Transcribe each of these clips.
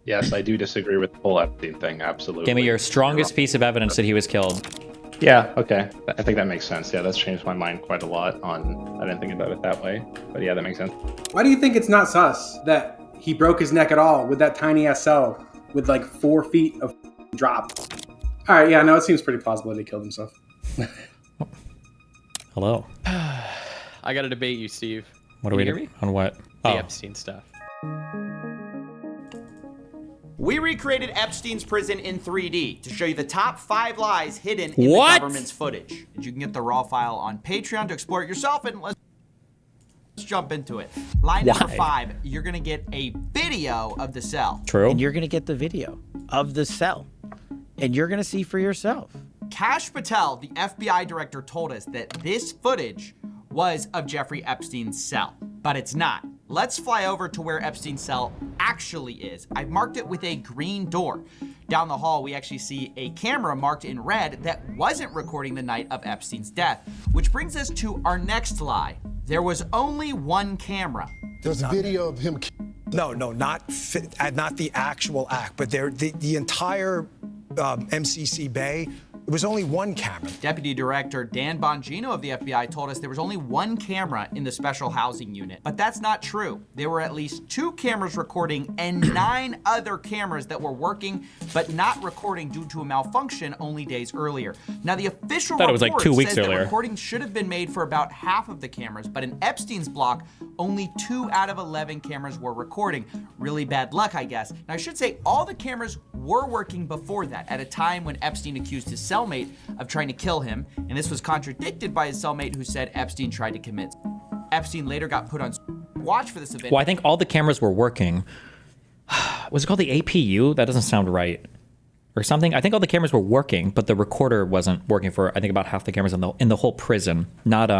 Yes, I do disagree with the whole Epstein thing. Absolutely. Give me your strongest piece of evidence that he was killed. Yeah, okay. I think that makes sense. Yeah, that's changed my mind quite a lot on, I didn't think about it that way. But yeah, that makes sense. Why do you think it's not sus that he broke his neck at all with that tiny ass cell with like 4 feet of drop? All right, yeah, no, it seems pretty plausible that he killed himself. Hello. I got to debate you, Steve. What are we doing? On what? The Epstein stuff. We recreated Epstein's prison in 3D to show you the top 5 lies hidden in What? the government's footage. And you can get the raw file on Patreon to explore it yourself, and let's jump into it. Lie number 5, you're gonna get a video of the cell. True. And you're going to get the video of the cell. And you're going to see for yourself. Kash Patel, the FBI director, told us that this footage was of Jeffrey Epstein's cell, but it's not. Let's fly over to where Epstein's cell actually is. I've marked it with a green door. Down the hall, we actually see a camera marked in red that wasn't recording the night of Epstein's death, which brings us to our next lie. There was only one camera. There's a video of him. No, not the actual act, but the entire MCC Bay. It was only one camera. Deputy Director Dan Bongino of the FBI told us there was only one camera in the special housing unit, but that's not true. There were at least 2 cameras recording and 9 other cameras that were working but not recording due to a malfunction only days earlier. Now the official report it was like 2 weeks says earlier. that recordings should have been made for about half of the cameras, but in Epstein's block, only 2 out of 11 cameras were recording. Really bad luck, I guess. Now I should say all the cameras were working before that, at a time when Epstein accused his cellmate of trying to kill him, and this was contradicted by his cellmate who said Epstein tried to commit. Epstein later got put on watch for this event. Well, I think all the cameras were working. Was it called the APU? That doesn't sound right. Or something. I think all the cameras were working, but the recorder wasn't working for, I think, about half the cameras in the whole prison. Not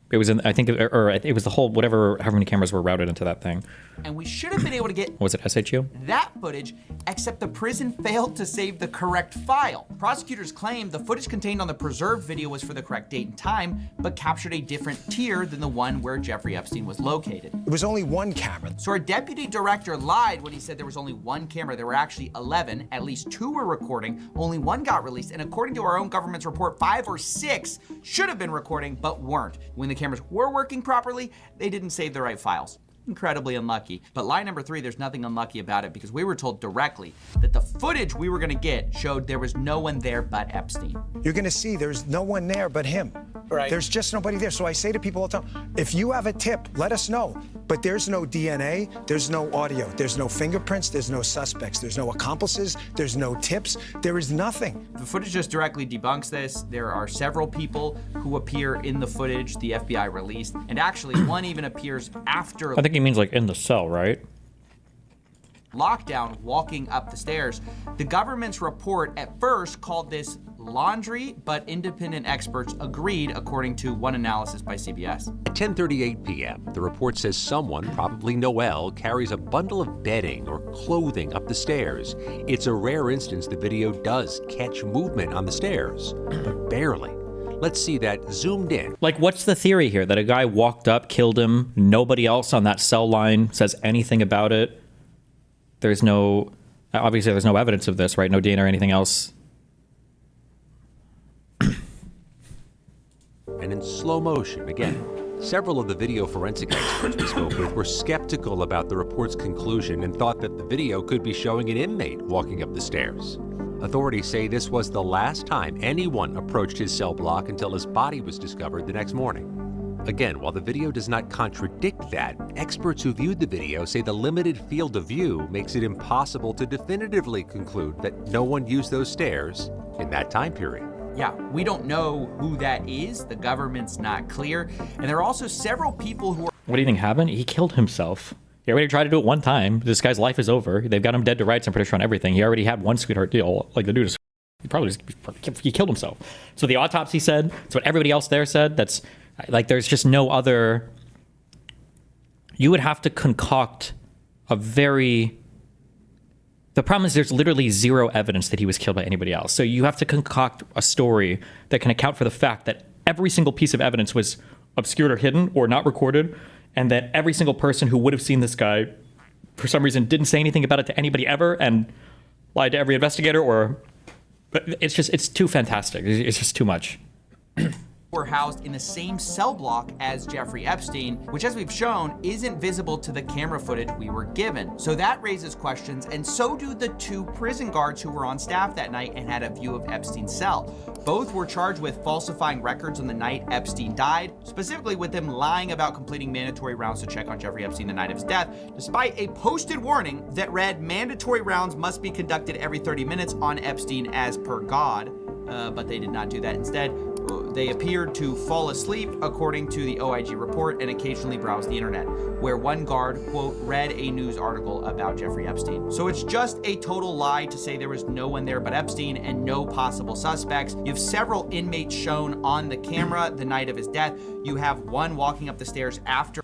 it was in, I think, or it was the whole, whatever, however many cameras were routed into that thing. And we should have been able to get Was it SHU? that footage, except the prison failed to save the correct file. Prosecutors claim the footage contained on the preserved video was for the correct date and time, but captured a different tier than the one where Jeffrey Epstein was located. It was only one camera. So our deputy director lied when he said there was only one camera. There were actually 11. At least 2 were recording. Only 1 got released. And according to our own government's report, 5 or 6 should have been recording, but weren't. When the cameras were working properly, they didn't save the right files. Incredibly unlucky. But lie number 3, there's nothing unlucky about it because we were told directly that the footage we were gonna get showed there was no one there but Epstein. You're going to see there's no one there but him. Right. There's just nobody there. So I say to people all the time, if you have a tip, let us know. But there's no DNA, there's no audio, there's no fingerprints, there's no suspects, there's no accomplices, there's no tips, there is nothing. The footage just directly debunks this. There are several people who appear in the footage the FBI released, and actually one even appears after I think he means like in the cell, right? lockdown walking up the stairs. The government's report at first called this laundry, but independent experts agreed, according to one analysis by CBS. At 10:38 p.m., the report says someone, probably Noel, carries a bundle of bedding or clothing up the stairs. It's a rare instance the video does catch movement on the stairs, but barely. Let's see that zoomed in. Like, what's the theory here? That a guy walked up, killed him, nobody else on that cell line says anything about it? There's no, obviously there's no evidence of this, right? No DNA or anything else. And in slow motion, again, several of the video forensic experts we spoke with were skeptical about the report's conclusion and thought that the video could be showing an inmate walking up the stairs. Authorities say this was the last time anyone approached his cell block until his body was discovered the next morning. Again, while the video does not contradict that, experts who viewed the video say the limited field of view makes it impossible to definitively conclude that no one used those stairs in that time period. Yeah, we don't know who that is. The government's not clear. And there are also several people who are... What do you think happened? He killed himself. He already tried to do it one time. This guy's life is over. They've got him dead to rights, I'm pretty sure, on everything. He already had one sweetheart deal. Like, the dude is... He killed himself. So the autopsy said, it's what everybody else there said. That's... Like, there's just no other... You would have to concoct a very... The problem is there's literally zero evidence that he was killed by anybody else. So you have to concoct a story that can account for the fact that every single piece of evidence was obscured or hidden or not recorded, and that every single person who would have seen this guy for some reason didn't say anything about it to anybody ever and lied to every investigator, or it's too fantastic. It's just too much. Were housed in the same cell block as Jeffrey Epstein, which, as we've shown, isn't visible to the camera footage we were given. So that raises questions, and so do the 2 prison guards who were on staff that night and had a view of Epstein's cell. Both were charged with falsifying records on the night Epstein died, specifically with them lying about completing mandatory rounds to check on Jeffrey Epstein the night of his death, despite a posted warning that read mandatory rounds must be conducted every 30 minutes on Epstein as per God. But they did not do that. Instead, they appeared to fall asleep, according to the OIG report, and occasionally browse the internet, where one guard, quote, read a news article about Jeffrey Epstein. So it's just a total lie to say there was no one there but Epstein and no possible suspects. You have several inmates shown on the camera the night of his death. You have one walking up the stairs after.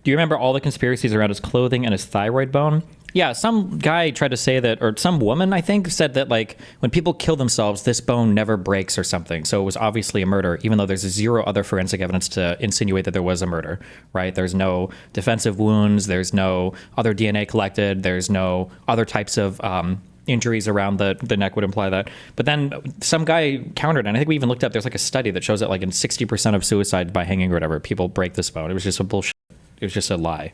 Do you remember all the conspiracies around his clothing and his thyroid bone? Yeah, some guy tried to say that, or some woman, I think, said that, like, when people kill themselves, this bone never breaks or something. So it was obviously a murder, even though there's zero other forensic evidence to insinuate that there was a murder, right? There's no defensive wounds. There's no other DNA collected. There's no other types of injuries around the neck would imply that. But then some guy countered, and I think we even looked up, there's like a study that shows that like in 60% of suicide by hanging or whatever, people break this bone. It was just a bullshit. It was just a lie.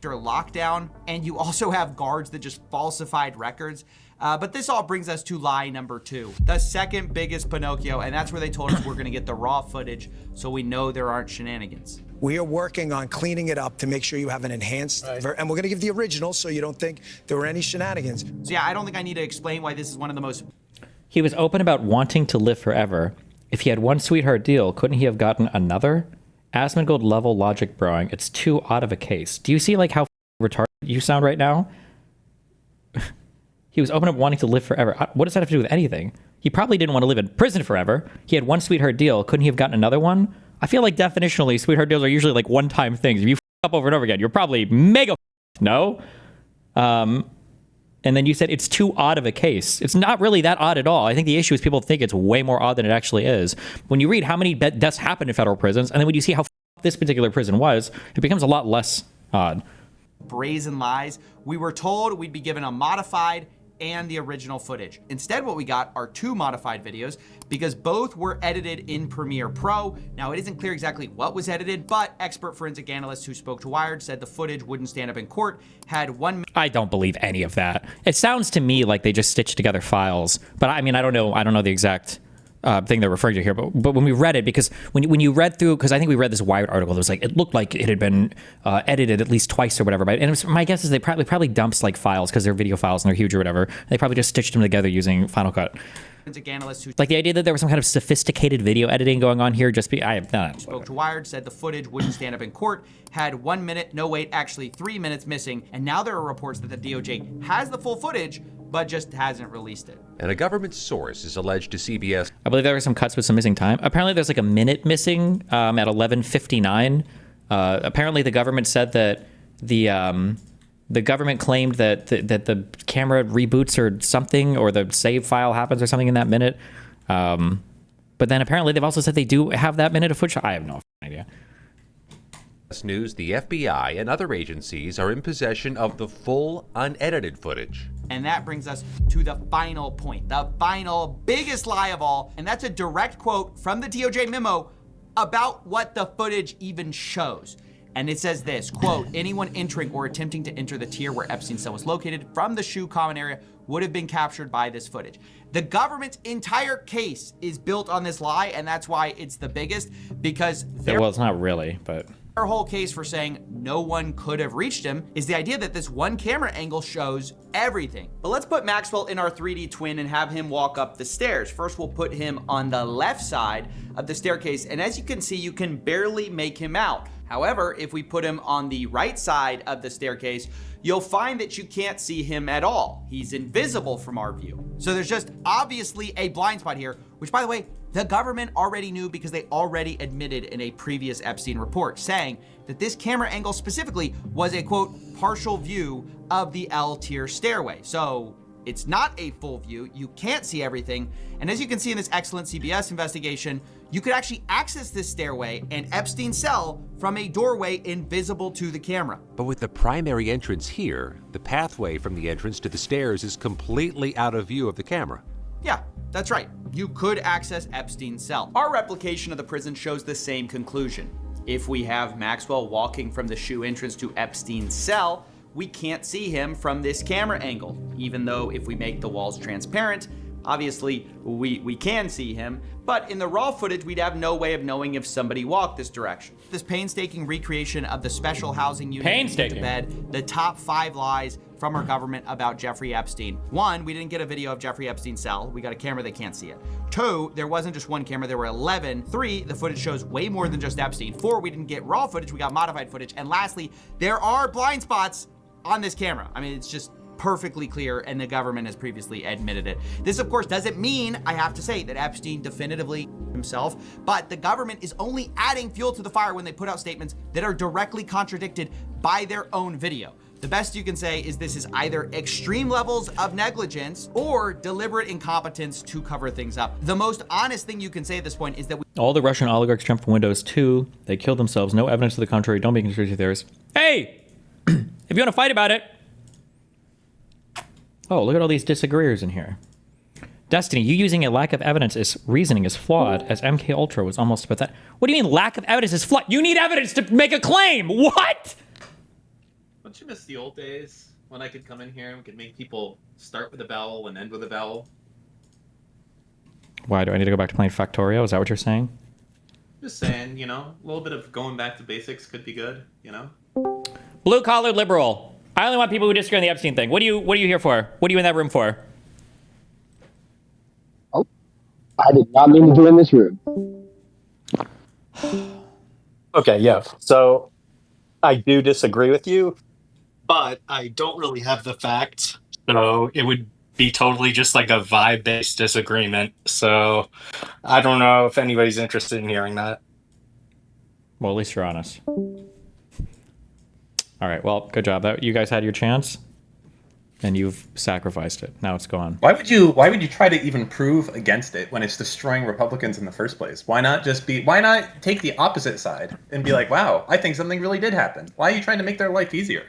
Lockdown, and you also have guards that just falsified records. But this all brings us to lie number 2, the second biggest Pinocchio, and that's where they told us we're going to get the raw footage so we know there aren't shenanigans. We are working on cleaning it up to make sure you have an enhanced, and we're going to give the original so you don't think there were any shenanigans. So yeah, I don't think I need to explain why this is one of the most... He was open about wanting to live forever. If he had one sweetheart deal, couldn't he have gotten another? Asmongold level logic broing. It's too odd of a case. Do you see like how retarded you sound right now? He was open up wanting to live forever. What does that have to do with anything? He probably didn't want to live in prison forever. He had one sweetheart deal. Couldn't he have gotten another one? I feel like definitionally, sweetheart deals are usually like one-time things. If you up over and over again, you're probably mega no. And then you said it's too odd of a case. It's not really that odd at all. I think the issue is people think it's way more odd than it actually is. When you read how many deaths happen in federal prisons, and then when you see how this particular prison was, it becomes a lot less odd. Brazen lies. We were told we'd be given a modified and the original footage. Instead, what we got are 2 modified videos because both were edited in Premiere Pro. Now, it isn't clear exactly what was edited, but expert forensic analysts who spoke to Wired said the footage wouldn't stand up in court, had 1 I don't believe any of that. It sounds to me like they just stitched together files, but I mean, I don't know the exact thing they're referring to here, but when we read it, because when you read through, because I think we read this Wired article, it was like, it looked like it had been edited at least twice or whatever, right? And it was, my guess is they probably dumps like files because they're video files and they're huge or whatever. They probably just stitched them together using Final Cut. Analysts who like the idea that there was some kind of sophisticated video editing going on here, spoke to Wired, said the footage wouldn't stand up in court, had 1 minute, no wait, actually 3 minutes missing, and now there are reports that the DOJ has the full footage, but just hasn't released it. And a government source is alleged to CBS. I believe there were some cuts with some missing time. Apparently there's like a minute missing at 11:59. Apparently the government said that the government claimed that the camera reboots or something, or the save file happens or something in that minute. But then apparently they've also said they do have that minute of footage. I have no idea. News, the FBI and other agencies are in possession of the full unedited footage. And that brings us to the final point, the final biggest lie of all, and that's a direct quote from the DOJ memo about what the footage even shows. And it says this, quote, anyone entering or attempting to enter the tier where Epstein's cell was located from the SHU common area would have been captured by this footage. The government's entire case is built on this lie, and that's why it's the biggest, because well, it's not really, but their whole case for saying no one could have reached him is the idea that this one camera angle shows everything. But let's put Maxwell in our 3D twin and have him walk up the stairs. First, we'll put him on the left side of the staircase, and as you can see, you can barely make him out. However, if we put him on the right side of the staircase, you'll find that you can't see him at all. He's invisible from our view. So there's just obviously a blind spot here, which, by the way, the government already knew because they already admitted in a previous Epstein report, saying that this camera angle specifically was a, quote, partial view of the L tier stairway. So it's not a full view. You can't see everything. And as you can see in this excellent CBS investigation, You could actually access this stairway and Epstein's cell from a doorway invisible to the camera. But with the primary entrance here, the pathway from the entrance to the stairs is completely out of view of the camera. Yeah, that's right. You could access Epstein's cell. Our replication of the prison shows the same conclusion. If we have Maxwell walking from the shoe entrance to Epstein's cell, we can't see him from this camera angle, even though if we make the walls transparent, obviously we can see him, but in the raw footage, we'd have no way of knowing if somebody walked this direction. This painstaking recreation of the special housing unit put to bed the top 5 lies from our government about Jeffrey Epstein. 1, we didn't get a video of Jeffrey Epstein's cell. We got a camera that can't see it. 2, there wasn't just one camera, there were 11. 3, the footage shows way more than just Epstein. 4, we didn't get raw footage, we got modified footage. And lastly, there are blind spots on this camera. I mean, it's just perfectly clear, and the government has previously admitted it. This, of course, doesn't mean, I have to say, that Epstein definitively himself, but the government is only adding fuel to the fire when they put out statements that are directly contradicted by their own video. The best you can say is this is either extreme levels of negligence or deliberate incompetence to cover things up. The most honest thing you can say at this point is that all the Russian oligarchs jumped from windows too. They killed themselves. No evidence to the contrary. Don't be conspiracy theorists. Hey, if you want to fight about it. Oh, look at all these disagreeers in here. Destiny, you using a lack of evidence as reasoning is flawed, as MK Ultra was almost pathetic. What do you mean lack of evidence is flawed? You need evidence to make a claim. What? Don't you miss the old days when I could come in here and we could make people start with a vowel and end with a vowel? Why do I need to go back to playing Factorio? Is that what you're saying? Just saying, you know, a little bit of going back to basics could be good, you know? Blue collar liberal. I only want people who disagree on the Epstein thing. What are you here for? What are you in that room for? Oh, I did not mean to join this room. Okay, yeah. So I do disagree with you, but I don't really have the facts. So it would be totally just like a vibe-based disagreement. So I don't know if anybody's interested in hearing that. Well, at least you're honest. All right, well, good job. You guys had your chance, and you've sacrificed it. Now it's gone. Why would you try to even prove against it when it's destroying Republicans in the first place? Why not take the opposite side and be like, wow, I think something really did happen. Why are you trying to make their life easier?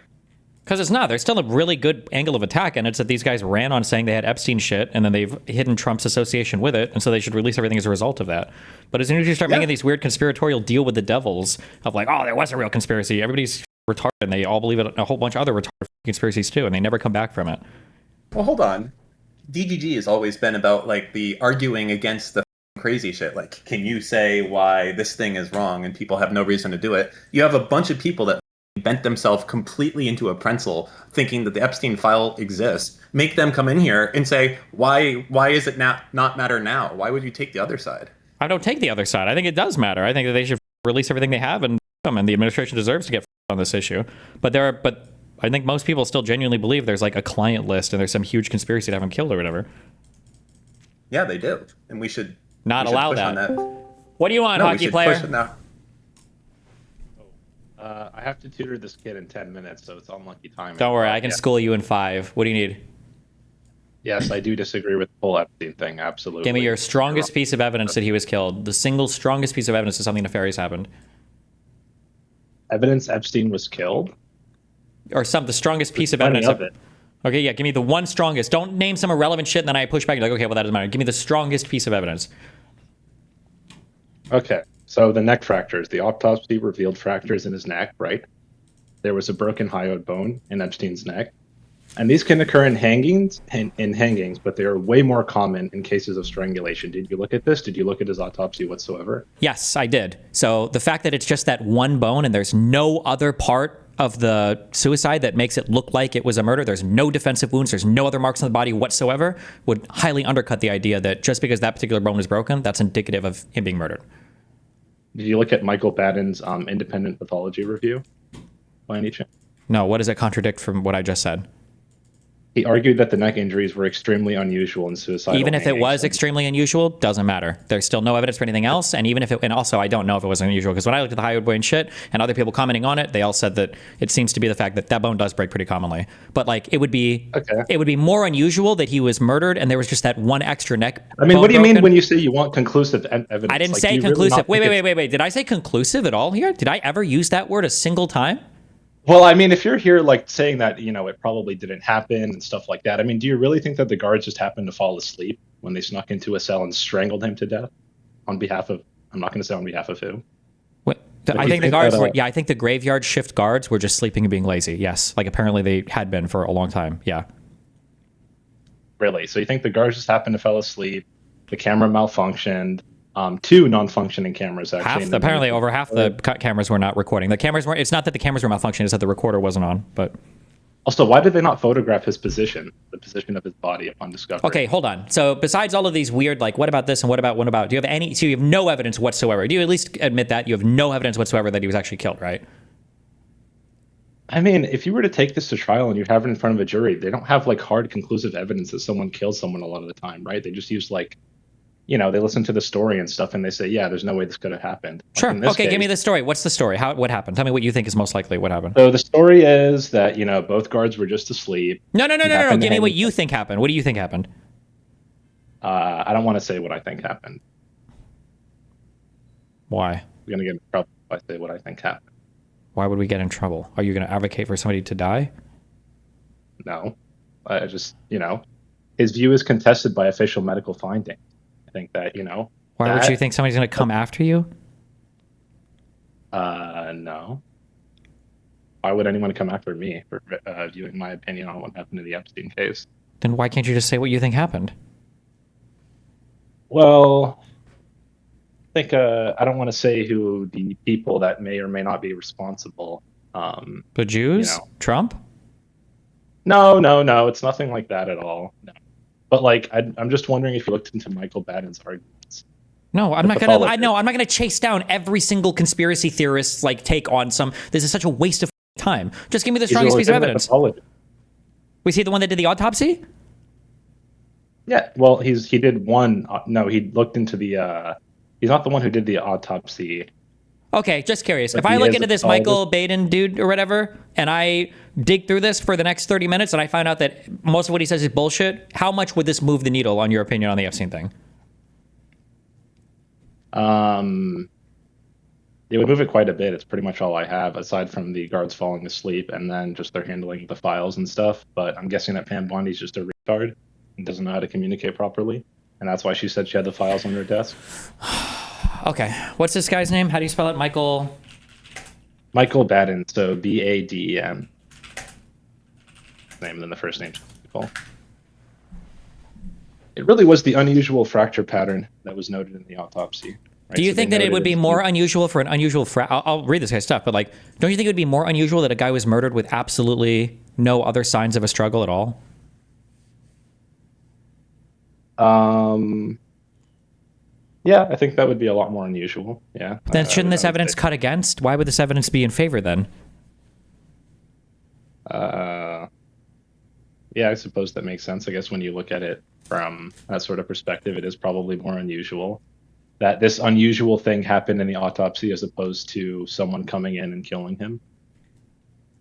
Because it's not. There's still a really good angle of attack, and it's that these guys ran on saying they had Epstein shit, and then they've hidden Trump's association with it, and so they should release everything as a result of that. But as soon as you start making these weird conspiratorial deal with the devils of like, oh, there was a real conspiracy, everybody's retarded, and they all believe it, a whole bunch of other retarded conspiracies too, and they never come back from it. Well, hold on. DGG has always been about like the arguing against the crazy shit. Like, can you say why this thing is wrong and people have no reason to do it? You have a bunch of people that bent themselves completely into a pretzel thinking that the Epstein file exists. Make them come in here and say, why is it not matter now? Why would you take the other side? I don't take the other side. I think it does matter. I think that they should release everything they have, and the administration deserves to get on this issue. But I think most people still genuinely believe there's like a client list and there's some huge conspiracy to have him killed or whatever. Yeah, they do, and we should not allow that. What do you want, hockey player? Push it now. I have to tutor this kid in 10 minutes, so it's unlucky timing. Don't worry, I can school you in 5. What do you need? Yes, I do disagree with the whole Epstein thing, absolutely. Give me your strongest piece of evidence that he was killed. The single strongest piece of evidence that something nefarious happened. Evidence Epstein was killed? Or the strongest piece of evidence. Okay, yeah, give me the one strongest. Don't name some irrelevant shit and then I push back. You're like, okay, well, that doesn't matter. Give me the strongest piece of evidence. Okay, so the neck fractures. The autopsy revealed fractures in his neck, right? There was a broken hyoid bone in Epstein's neck. And these can occur in hangings, but they are way more common in cases of strangulation. Did you look at this? Did you look at his autopsy whatsoever? Yes, I did. So the fact that it's just that one bone and there's no other part of the suicide that makes it look like it was a murder, there's no defensive wounds, there's no other marks on the body whatsoever, would highly undercut the idea that just because that particular bone is broken, that's indicative of him being murdered. Did you look at Michael Baden's independent pathology review by any chance? No, what does it contradict from what I just said? He argued that the neck injuries were extremely unusual and suicidal. Even if it was extremely unusual, doesn't matter. There's still no evidence for anything else. And even if it, and also I don't know if it was unusual, because when I looked at the hyoid bone shit and other people commenting on it, they all said that it seems to be the fact that that bone does break pretty commonly. But like it would be more unusual that he was murdered and there was just that one extra neck. I mean, what do you mean when you say you want conclusive evidence? I didn't say conclusive. Wait. Did I say conclusive at all here? Did I ever use that word a single time? Well, I mean, if you're here like saying that, you know, it probably didn't happen and stuff like that, I mean, do you really think that the guards just happened to fall asleep when they snuck into a cell and strangled him to death on behalf of, I'm not going to say on behalf of who? I think the guards were, I think the graveyard shift guards were just sleeping and being lazy. Yes. Like apparently they had been for a long time. Yeah. Really? So you think the guards just happened to fall asleep, the camera malfunctioned, 2 non-functioning cameras actually. Apparently over half the cameras were not recording. The cameras weren't, it's not that the cameras were malfunctioning, it's that the recorder wasn't on, but. Also, why did they not photograph his position, the position of his body upon discovery? Okay, hold on. So besides all of these weird, like, what about this and what about, do you have any, so you have no evidence whatsoever. Do you at least admit that you have no evidence whatsoever that he was actually killed, right? I mean, if you were to take this to trial and you have it in front of a jury, they don't have like hard conclusive evidence that someone killed someone a lot of the time, right? They just use like, you know, they listen to the story and stuff and they say, yeah, there's no way this could have happened. Sure. Like okay, give me the story. What's the story? What happened? Tell me what you think is most likely what happened. So the story is that, you know, both guards were just asleep. No. Give me what you think happened. What do you think happened? I don't want to say what I think happened. Why? I'm going to get in trouble if I say what I think happened. Why would we get in trouble? Are you going to advocate for somebody to die? No. I just, you know, his view is contested by official medical findings. I think that, you know. Why would you think somebody's going to come after you? No. Why would anyone come after me for viewing my opinion on what happened in the Epstein case? Then why can't you just say what you think happened? Well, I think I don't want to say who the people that may or may not be responsible. The Jews? You know. Trump? No. It's nothing like that at all. No. But like, I'm just wondering if you looked into Michael Baden's arguments. No, I'm not gonna chase down every single conspiracy theorist's like take on some. This is such a waste of time. Just give me the strongest piece of evidence. Was he the one that did the autopsy? Yeah. Well, he did one. No, he looked into the. He's not the one who did the autopsy. Okay, just curious. If I look into this Michael Baden dude or whatever, and I dig through this for the next 30 minutes, and I find out that most of what he says is bullshit, how much would this move the needle on your opinion on the Epstein thing? It would move it quite a bit. It's pretty much all I have, aside from the guards falling asleep and then just their handling of the files and stuff. But I'm guessing that Pam Bondi's just a retard and doesn't know how to communicate properly. And that's why she said she had the files on her desk. Okay. What's this guy's name? How do you spell it? Michael Baden. So Baden. Name and then the first name. It really was the unusual fracture pattern that was noted in the autopsy. Right? Do you think that it would be more unusual for an unusual I'll read this guy's stuff, but like, don't you think it would be more unusual that a guy was murdered with absolutely no other signs of a struggle at all? Yeah, I think that would be a lot more unusual. Yeah. Then shouldn't this evidence cut against? Why would this evidence be in favor then? Yeah, I suppose that makes sense. I guess when you look at it from that sort of perspective, it is probably more unusual that this unusual thing happened in the autopsy as opposed to someone coming in and killing him.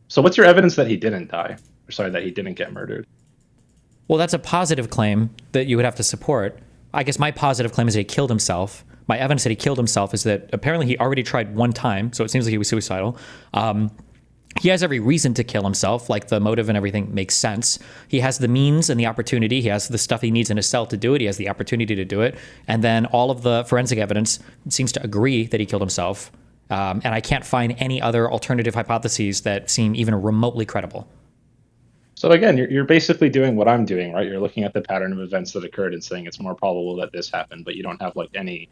So what's your evidence that he didn't die? Or sorry, that he didn't get murdered? Well, that's a positive claim that you would have to support. I guess my positive claim is that he killed himself. My evidence that he killed himself is that apparently he already tried one time, so it seems like he was suicidal. He has every reason to kill himself, like the motive and everything makes sense. He has the means and the opportunity. He has the stuff he needs in his cell to do it. He has the opportunity to do it. And then all of the forensic evidence seems to agree that he killed himself. And I can't find any other alternative hypotheses that seem even remotely credible. So again, you're basically doing what I'm doing, right? You're looking at the pattern of events that occurred and saying it's more probable that this happened, but you don't have like any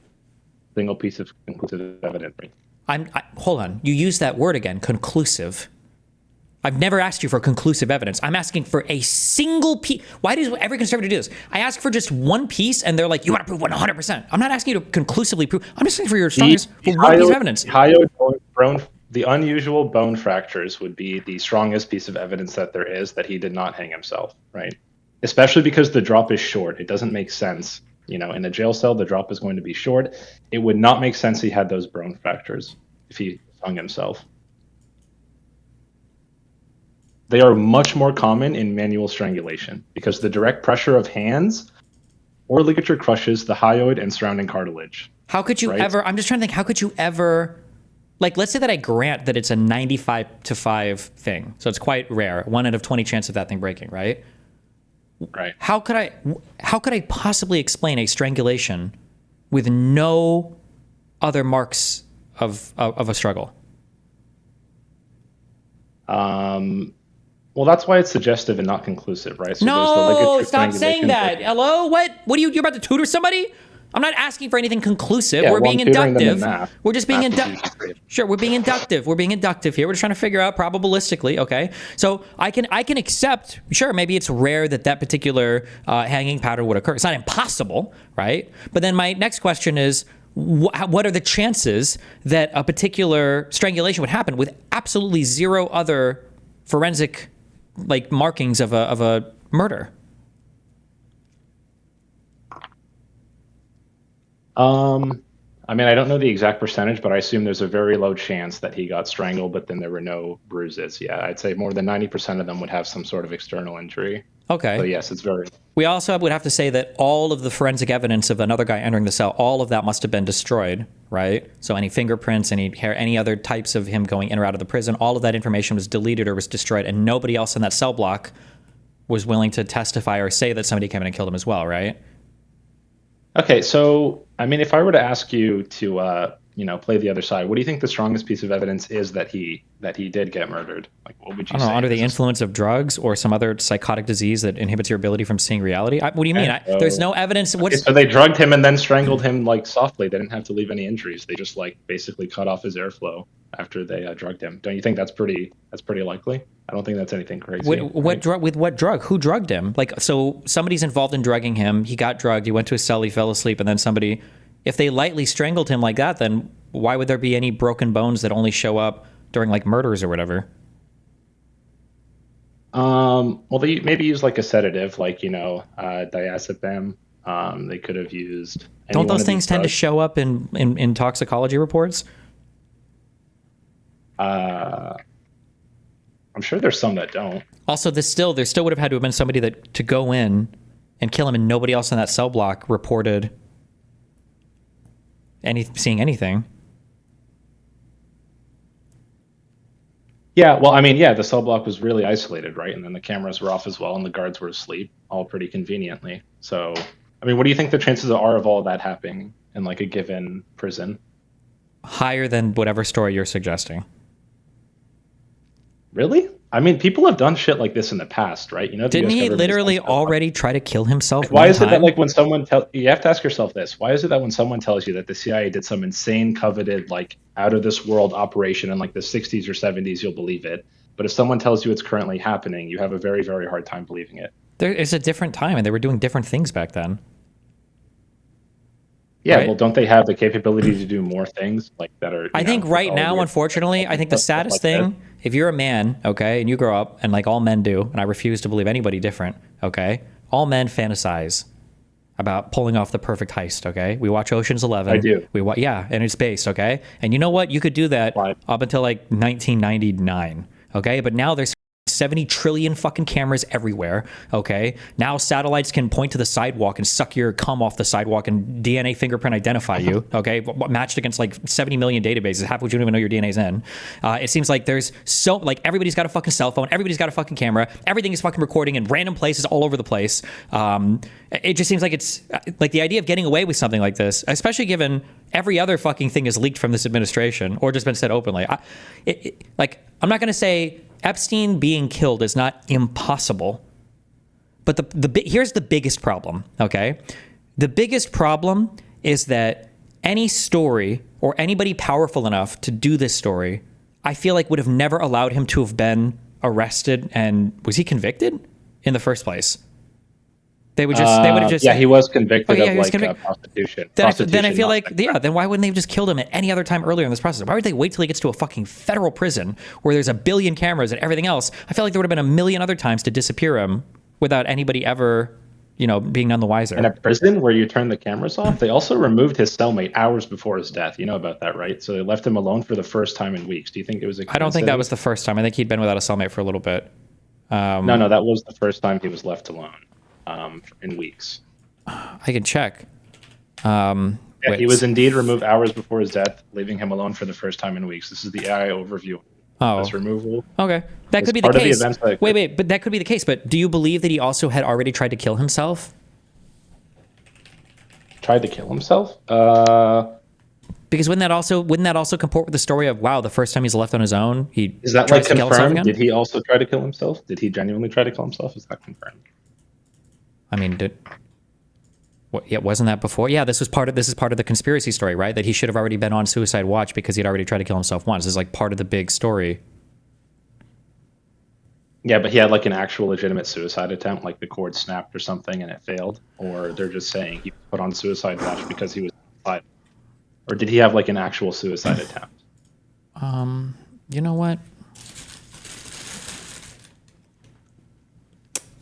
single piece of conclusive evidence. Right? Hold on. You use that word again, conclusive. I've never asked you for conclusive evidence. I'm asking for a single piece. Why does every conservative do this? I ask for just one piece, and they're like, you want to prove 100%. I'm not asking you to conclusively prove. I'm just asking for your strongest one piece of evidence. the unusual bone fractures would be the strongest piece of evidence that there is that he did not hang himself, right? Especially because the drop is short. It doesn't make sense. In a jail cell, the drop is going to be short. It would not make sense he had those bone fractures if he hung himself. They are much more common in manual strangulation because the direct pressure of hands or ligature crushes the hyoid and surrounding cartilage. How could you ever, I'm just trying to think, how could you ever, like, let's say that I grant that it's a 95-5 thing. So it's quite rare, 1 out of 20 chance of that thing breaking, right? Right. How could I possibly explain a strangulation with no other marks of a struggle? Well, that's why it's suggestive and not conclusive, right? So no, stop saying that. Hello? What are you're about to tutor somebody? I'm not asking for anything conclusive. Yeah, we're being inductive. We're just being inductive. Sure, we're being inductive. We're being inductive here. We're just trying to figure out probabilistically, okay? So I can accept, sure, maybe it's rare that particular hanging pattern would occur. It's not impossible, right? But then my next question is, what are the chances that a particular strangulation would happen with absolutely zero other forensic markings of a murder? I mean, I don't know the exact percentage, but I assume there's a very low chance that he got strangled, but then there were no bruises. Yeah, I'd say more than 90% of them would have some sort of external injury. Okay. So yes, it's very... We also would have to say that all of the forensic evidence of another guy entering the cell, all of that must have been destroyed, right? So any fingerprints, any hair, any other types of him going in or out of the prison, all of that information was deleted or was destroyed, and nobody else in that cell block was willing to testify or say that somebody came in and killed him as well, right? Okay, so, I mean, if I were to ask you to, play the other side, what do you think the strongest piece of evidence is that he did get murdered? Like, what would you say? Under the influence of drugs or some other psychotic disease that inhibits your ability from seeing reality? What do you mean? There's no evidence. So they drugged him and then strangled him, softly. They didn't have to leave any injuries. They just, basically cut off his airflow after they drugged him. Don't you think that's pretty likely? I don't think that's anything crazy. What drug? With what drug? Who drugged him? So somebody's involved in drugging him. He got drugged. He went to his cell. He fell asleep, and then somebody. If they lightly strangled him like that, then why would there be any broken bones that only show up during murders or whatever? Well, they maybe use a sedative, diazepam. They could have used. Don't those things tend to show up in toxicology reports? I'm sure there's some that don't. Also, there still would have had to have been somebody to go in and kill him, and nobody else in that cell block reported seeing anything. Yeah, well, I mean, the cell block was really isolated, right? And then the cameras were off as well, and the guards were asleep, all pretty conveniently. So, I mean, what do you think the chances are of all of that happening in a given prison? Higher than whatever story you're suggesting. Really? I mean, people have done shit like this in the past, right? Didn't he literally already try to kill himself? Why is it that when someone you have to ask yourself this? Why is it that when someone tells you that the CIA did some insane, coveted, out of this world operation in the 60s or 70s, you'll believe it? But if someone tells you it's currently happening, you have a very, very hard time believing it. There is a different time, and they were doing different things back then. Yeah, right? Well, don't they have the capability to do more things that are? I think right now, unfortunately, I think the saddest thing, if you're a man, okay, and you grow up, and all men do, and I refuse to believe anybody different, okay, all men fantasize about pulling off the perfect heist, okay? We watch Ocean's 11. I do. And it's based, okay? And you know what? You could do that up until 1999, okay? But now there's 70 trillion fucking cameras everywhere, okay? Now satellites can point to the sidewalk and suck your cum off the sidewalk and DNA fingerprint identify you, okay? Matched against 70 million databases, half of which you don't even know your DNA's in. It seems like there's everybody's got a fucking cell phone, everybody's got a fucking camera, everything is fucking recording in random places all over the place. It just seems like it's the idea of getting away with something like this, especially given every other fucking thing is leaked from this administration or just been said openly. I'm not going to say Epstein being killed is not impossible, but here's the biggest problem, okay? The biggest problem is that any story or anybody powerful enough to do this story, I feel would have never allowed him to have been arrested. And was he convicted in the first place? They would have just. Yeah, he was convicted he of was like convicted. prostitution. Then I feel not like, sex yeah, crime. then why wouldn't they have just killed him at any other time earlier in this process? Why would they wait till he gets to a fucking federal prison where there's a billion cameras and everything else? I feel like there would have been a million other times to disappear him without anybody ever, being none the wiser. In a prison where you turn the cameras off, they also removed his cellmate hours before his death. You know about that, right? So they left him alone for the first time in weeks. Do you think it was a I don't think that coincidence? was the first time. I think he'd been without a cellmate for a little bit. No, that was the first time he was left alone in weeks. I can check. Yeah, he was indeed removed hours before his death, leaving him alone for the first time in weeks. This is the AI overview. Oh. This removal. Okay. That could be the part of the case. events that Wait, but that could be the case. But do you believe that he also had already tried to kill himself? Tried to kill himself? Because wouldn't that also comport with the story of, wow, the first time he's left on his own, he Is that tries like to kill himself confirmed? again? Did he also try to kill himself? Did he genuinely try to kill himself? Is that confirmed? I mean, wasn't that before? Yeah, this is part of the conspiracy story, right? That he should have already been on suicide watch because he'd already tried to kill himself once. This is like part of the big story. Yeah, but he had like an actual legitimate suicide attempt, like the cord snapped or something and it failed, or they're just saying he put on suicide watch because he was suicidal. Or did he have like an actual suicide attempt? You know what?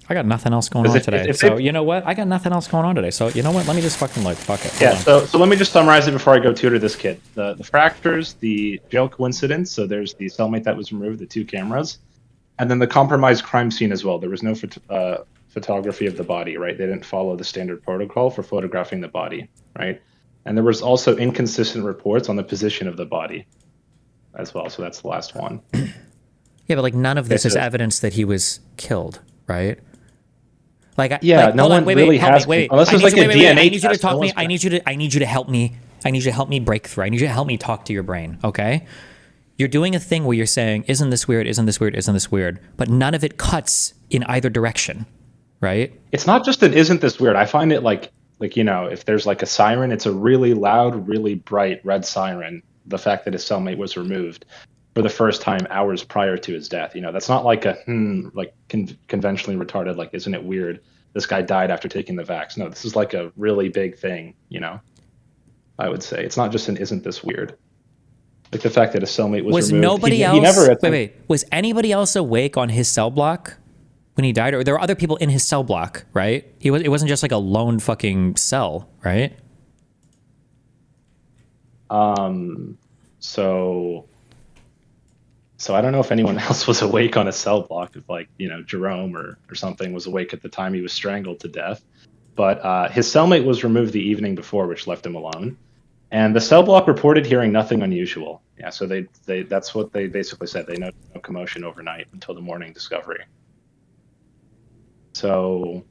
I got nothing else going on today. You know what? I got nothing else going on today. So you know what? Let me just fucking look. Fuck it. Yeah, Hold on. so let me just summarize it before I go tutor this kid. The fractures, the jail coincidence, so there's the cellmate that was removed, the 2 cameras, and then the compromised crime scene as well. There was no photography of the body, right? They didn't follow the standard protocol for photographing the body, right? And there was also inconsistent reports on the position of the body as well. So that's the last one. Yeah, but like none of this is evidence that he was killed, right? No one really has. Unless there's like a DNA I need you to test, talk no me. one's I need you to help me. I need you to help me break through. I need you to help me talk to your brain. Okay? You're doing a thing where you're saying, "Isn't this weird? Isn't this weird? Isn't this weird?" But none of it cuts in either direction, right? It's not just an "isn't this weird." I find it like if there's like a siren, it's a really loud, really bright red siren. The fact that his cellmate was removed for the first time hours prior to his death, that's not like a conventionally retarded, like, isn't it weird? This guy died after taking the vax. No, this is like a really big thing. I would say it's not just an "isn't this weird." Like the fact that a cellmate was removed. Nobody else? He never Was anybody else awake on his cell block when he died, or there were other people in his cell block, right? It wasn't just like a lone fucking cell, right? So I don't know if anyone else was awake on a cell block. If Jerome or something was awake at the time he was strangled to death, but his cellmate was removed the evening before, which left him alone. And the cell block reported hearing nothing unusual. Yeah, so that's what they basically said. They noticed no commotion overnight until the morning discovery. So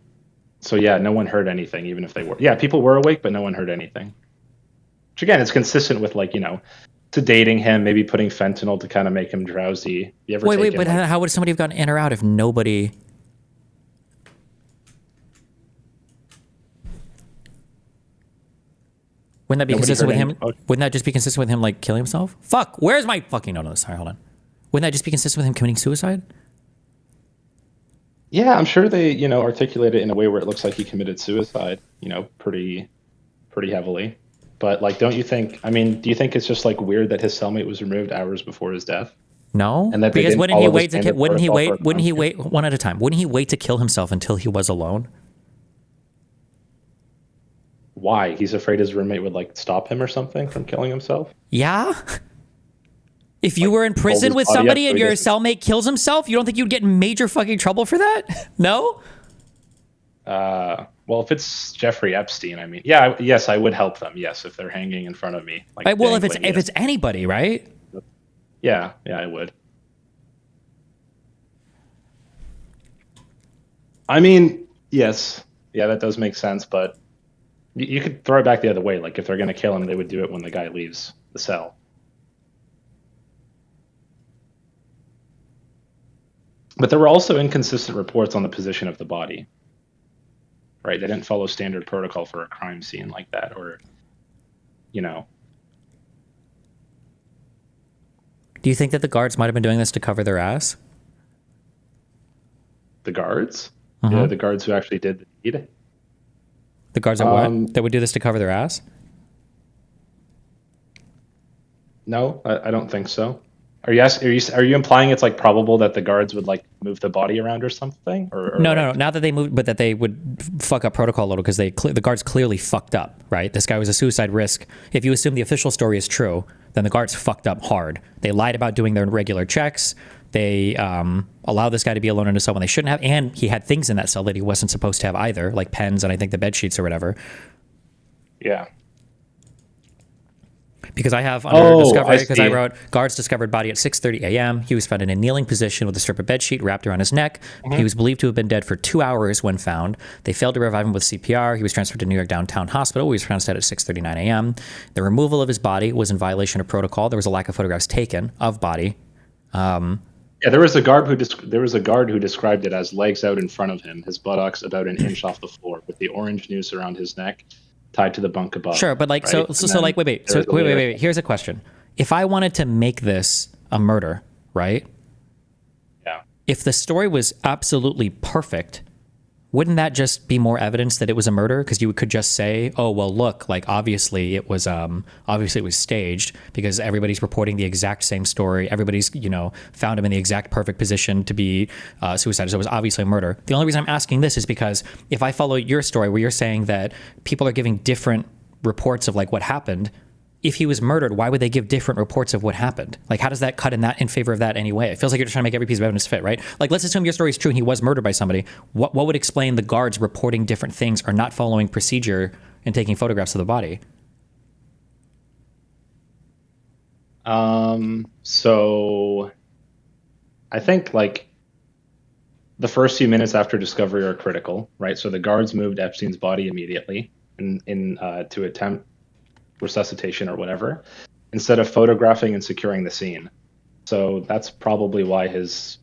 yeah, no one heard anything, even if they were. Yeah, people were awake, but no one heard anything. Which again, it's consistent with sedating him, maybe putting fentanyl to kind of make him drowsy. You ever Wait, but how would somebody have gotten in or out if nobody? Wouldn't that be consistent with him? Wouldn't that just be consistent with him like killing himself? Fuck, where's my fucking note on this? Sorry, hold on. Wouldn't that just be consistent with him committing suicide? Yeah, I'm sure they, articulate it in a way where it looks like he committed suicide, pretty heavily. But don't you think? I mean, do you think it's just weird that his cellmate was removed hours before his death? No, and that because wouldn't he wait one at a time? Wouldn't he wait to kill himself until he was alone? Why? He's afraid his roommate would stop him or something from killing himself? Yeah. If you were in prison with somebody and your cellmate kills himself, you don't think you'd get in major fucking trouble for that? No? Well, if it's Jeffrey Epstein, I mean, yes, I would help them. Yes, if they're hanging in front of me. Well, if it's anybody, right? Yeah, I would. I mean, yes. Yeah, that does make sense, but you could throw it back the other way. If they're going to kill him, they would do it when the guy leaves the cell. But there were also inconsistent reports on the position of the body. Right? They didn't follow standard protocol for a crime scene like that, or, Do you think that the guards might have been doing this to cover their ass? The guards? Uh-huh. Yeah, the guards who actually did the deed? The guards are what? That would do this to cover their ass? No, I don't think so. Are you implying it's like probable that the guards would like move the body around or something? Or No, like... no, no. Not that they moved, but that they would fuck up protocol a little because the guards clearly fucked up, right? This guy was a suicide risk. If you assume the official story is true, then the guards fucked up hard. They lied about doing their regular checks. They allowed this guy to be alone in a cell when they shouldn't have, and he had things in that cell that he wasn't supposed to have either, like pens and I think the bed sheets or whatever. Yeah. Because I have under discovery, because I see. wrote, guards discovered body at 6:30 a.m. He was found in a kneeling position with a strip of bed sheet wrapped around his neck. He was believed to have been dead for 2 hours when found. They failed to revive him with CPR. He was transferred to New York Downtown Hospital, where he was pronounced dead at 6:39 a.m. The removal of his body was in violation of protocol. There was a lack of photographs taken of body. Yeah, there was a guard who described it as legs out in front of him, his buttocks about an inch off the floor, with the orange noose around his neck tied to the bunk above. Sure, but like right? so like wait. Here's a question. If I wanted to make this a murder, right? Yeah. If the story was absolutely perfect, wouldn't that just be more evidence that it was a murder? Because you could just say, "Oh, well, look, like obviously it was staged because everybody's reporting the exact same story. Everybody's found him in the exact perfect position to be suicide. So it was obviously a murder." The only reason I'm asking this is because if I follow your story where you're saying that people are giving different reports of like what happened, if he was murdered, why would they give different reports of what happened? Like, how does that cut in favor of that anyway? It feels like you're just trying to make every piece of evidence fit, right? Like, let's assume your story is true and he was murdered by somebody. What would explain the guards reporting different things or not following procedure and taking photographs of the body? So I think like the first few minutes after discovery are critical, right? So the guards moved Epstein's body immediately to attempt resuscitation or whatever, instead of photographing and securing the scene. So that's probably why that's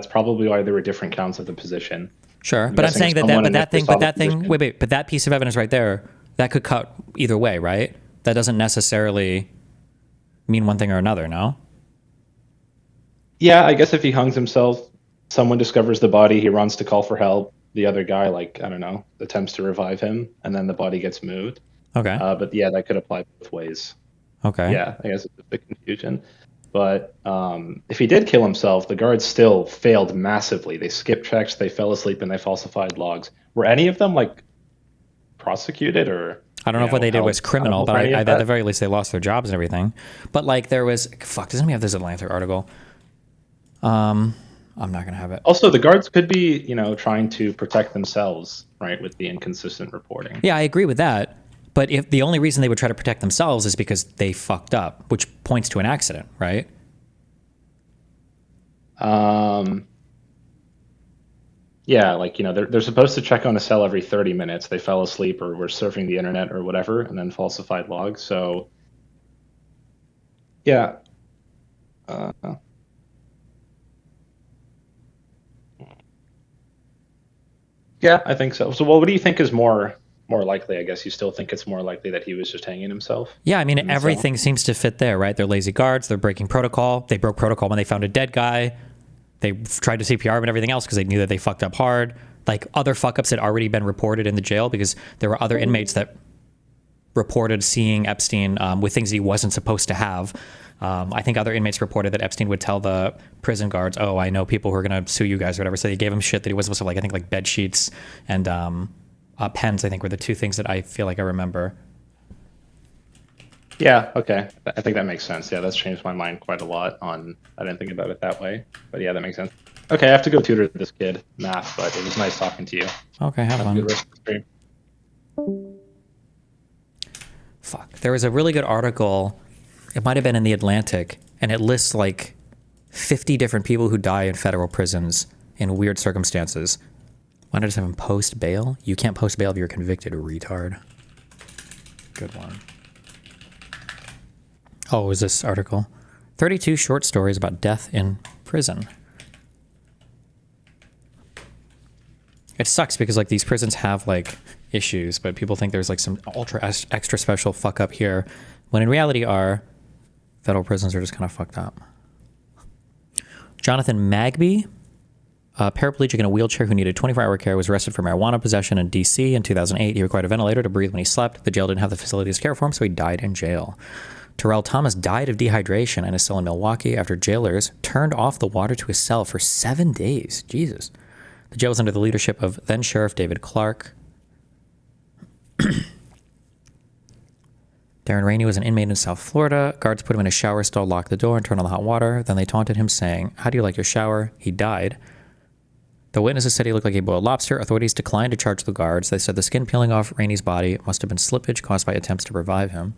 probably why there were different counts of the position. Sure, but I'm saying but that piece of evidence right there, that could cut either way, right? That doesn't necessarily mean one thing or another, no? Yeah, I guess if he hungs himself, someone discovers the body, he runs to call for help. The other guy, like, I don't know, attempts to revive him, and then the body gets moved. Okay. But yeah, that could apply both ways. Okay. Yeah, I guess it's a bit confusion. But if he did kill himself, the guards still failed massively. They skipped checks, they fell asleep, and they falsified logs. Were any of them like prosecuted or? I don't know if what they did was criminal, but at the very least they lost their jobs and everything. But like there was, doesn't anybody have this Atlantic article? I'm not gonna have it. Also, the guards could be, trying to protect themselves, right, with the inconsistent reporting. Yeah, I agree with that. But if the only reason they would try to protect themselves is because they fucked up, which points to an accident, right? Yeah, like, they're supposed to check on a cell every 30 minutes. They fell asleep or were surfing the internet or whatever, and then falsified logs. So, yeah. Yeah, I think so. So, well, what do you think is more likely? I guess you still think it's more likely that he was just hanging himself? Yeah, I mean, everything seems to fit there, right? They're lazy guards. They're breaking protocol. They broke protocol when they found a dead guy. They tried to CPR him and everything else because they knew that they fucked up hard. Like, other fuck-ups had already been reported in the jail because there were other inmates that reported seeing Epstein with things he wasn't supposed to have. I think other inmates reported that Epstein would tell the prison guards, "Oh, I know people who are going to sue you guys," or whatever. So they gave him shit that he wasn't supposed to, like, I think, like bed sheets and pens, I think, were the two things that I feel like I remember. Yeah, okay. I think that makes sense. Yeah, that's changed my mind quite a lot I didn't think about it that way. But yeah, that makes sense. Okay, I have to go tutor this kid math, but it was nice talking to you. Okay, have fun. Good rest of the stream. Fuck. There was a really good article, it might have been in The Atlantic, and it lists like 50 different people who die in federal prisons in weird circumstances. Why not just have them post bail? You can't post bail if you're convicted, retard. Good one. Oh, is this article? 32 short stories about death in prison. It sucks because like these prisons have like issues, but people think there's like some extra special fuck up here, when in reality federal prisons are just kind of fucked up. Jonathan Magby A paraplegic in a wheelchair who needed 24-hour care was arrested for marijuana possession in D.C. in 2008. He required a ventilator to breathe when he slept. The jail didn't have the facilities to care for him, so he died in jail. Terrell Thomas died of dehydration in a cell in Milwaukee after jailers turned off the water to his cell for 7 days. Jesus. The jail was under the leadership of then-Sheriff David Clark. Darren Rainey was an inmate in South Florida. Guards put him in a shower stall, locked the door, and turned on the hot water. Then they taunted him, saying, "How do you like your shower?" He died. The witnesses said he looked like a boiled lobster. Authorities declined to charge the guards. They said the skin peeling off Rainey's body must have been slippage caused by attempts to revive him.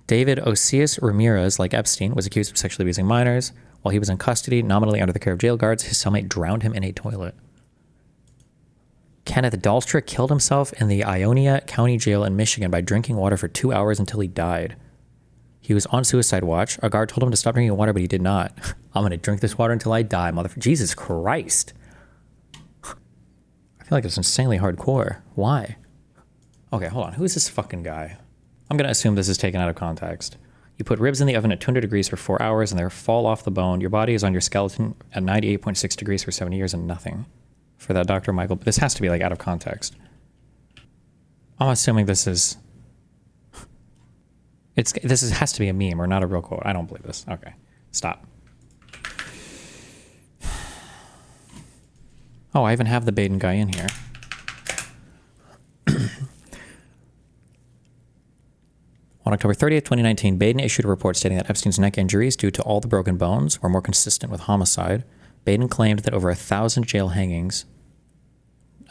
David Osias Ramirez, like Epstein, was accused of sexually abusing minors. While he was in custody, nominally under the care of jail guards, his cellmate drowned him in a toilet. Kenneth Dahlstra killed himself in the Ionia County Jail in Michigan by drinking water for 2 hours until he died. He was on suicide watch. A guard told him to stop drinking water, but he did not. I'm going to drink this water until I die, motherfucker. Jesus Christ. I feel like it's insanely hardcore. Why? Okay, hold on. Who is this fucking guy? I'm going to assume this is taken out of context. You put ribs in the oven at 200 degrees for 4 hours and they fall off the bone. Your body is on your skeleton at 98.6 degrees for 70 years and nothing. For that Dr. Michael, this has to be like out of context. I'm assuming this is, has to be a meme or not a real quote. I don't believe this. Okay, stop. Oh, I even have the Baden guy in here. On October 30th, 2019, Baden issued a report stating that Epstein's neck injuries due to all the broken bones were more consistent with homicide. Baden claimed that over 1,000 jail hangings,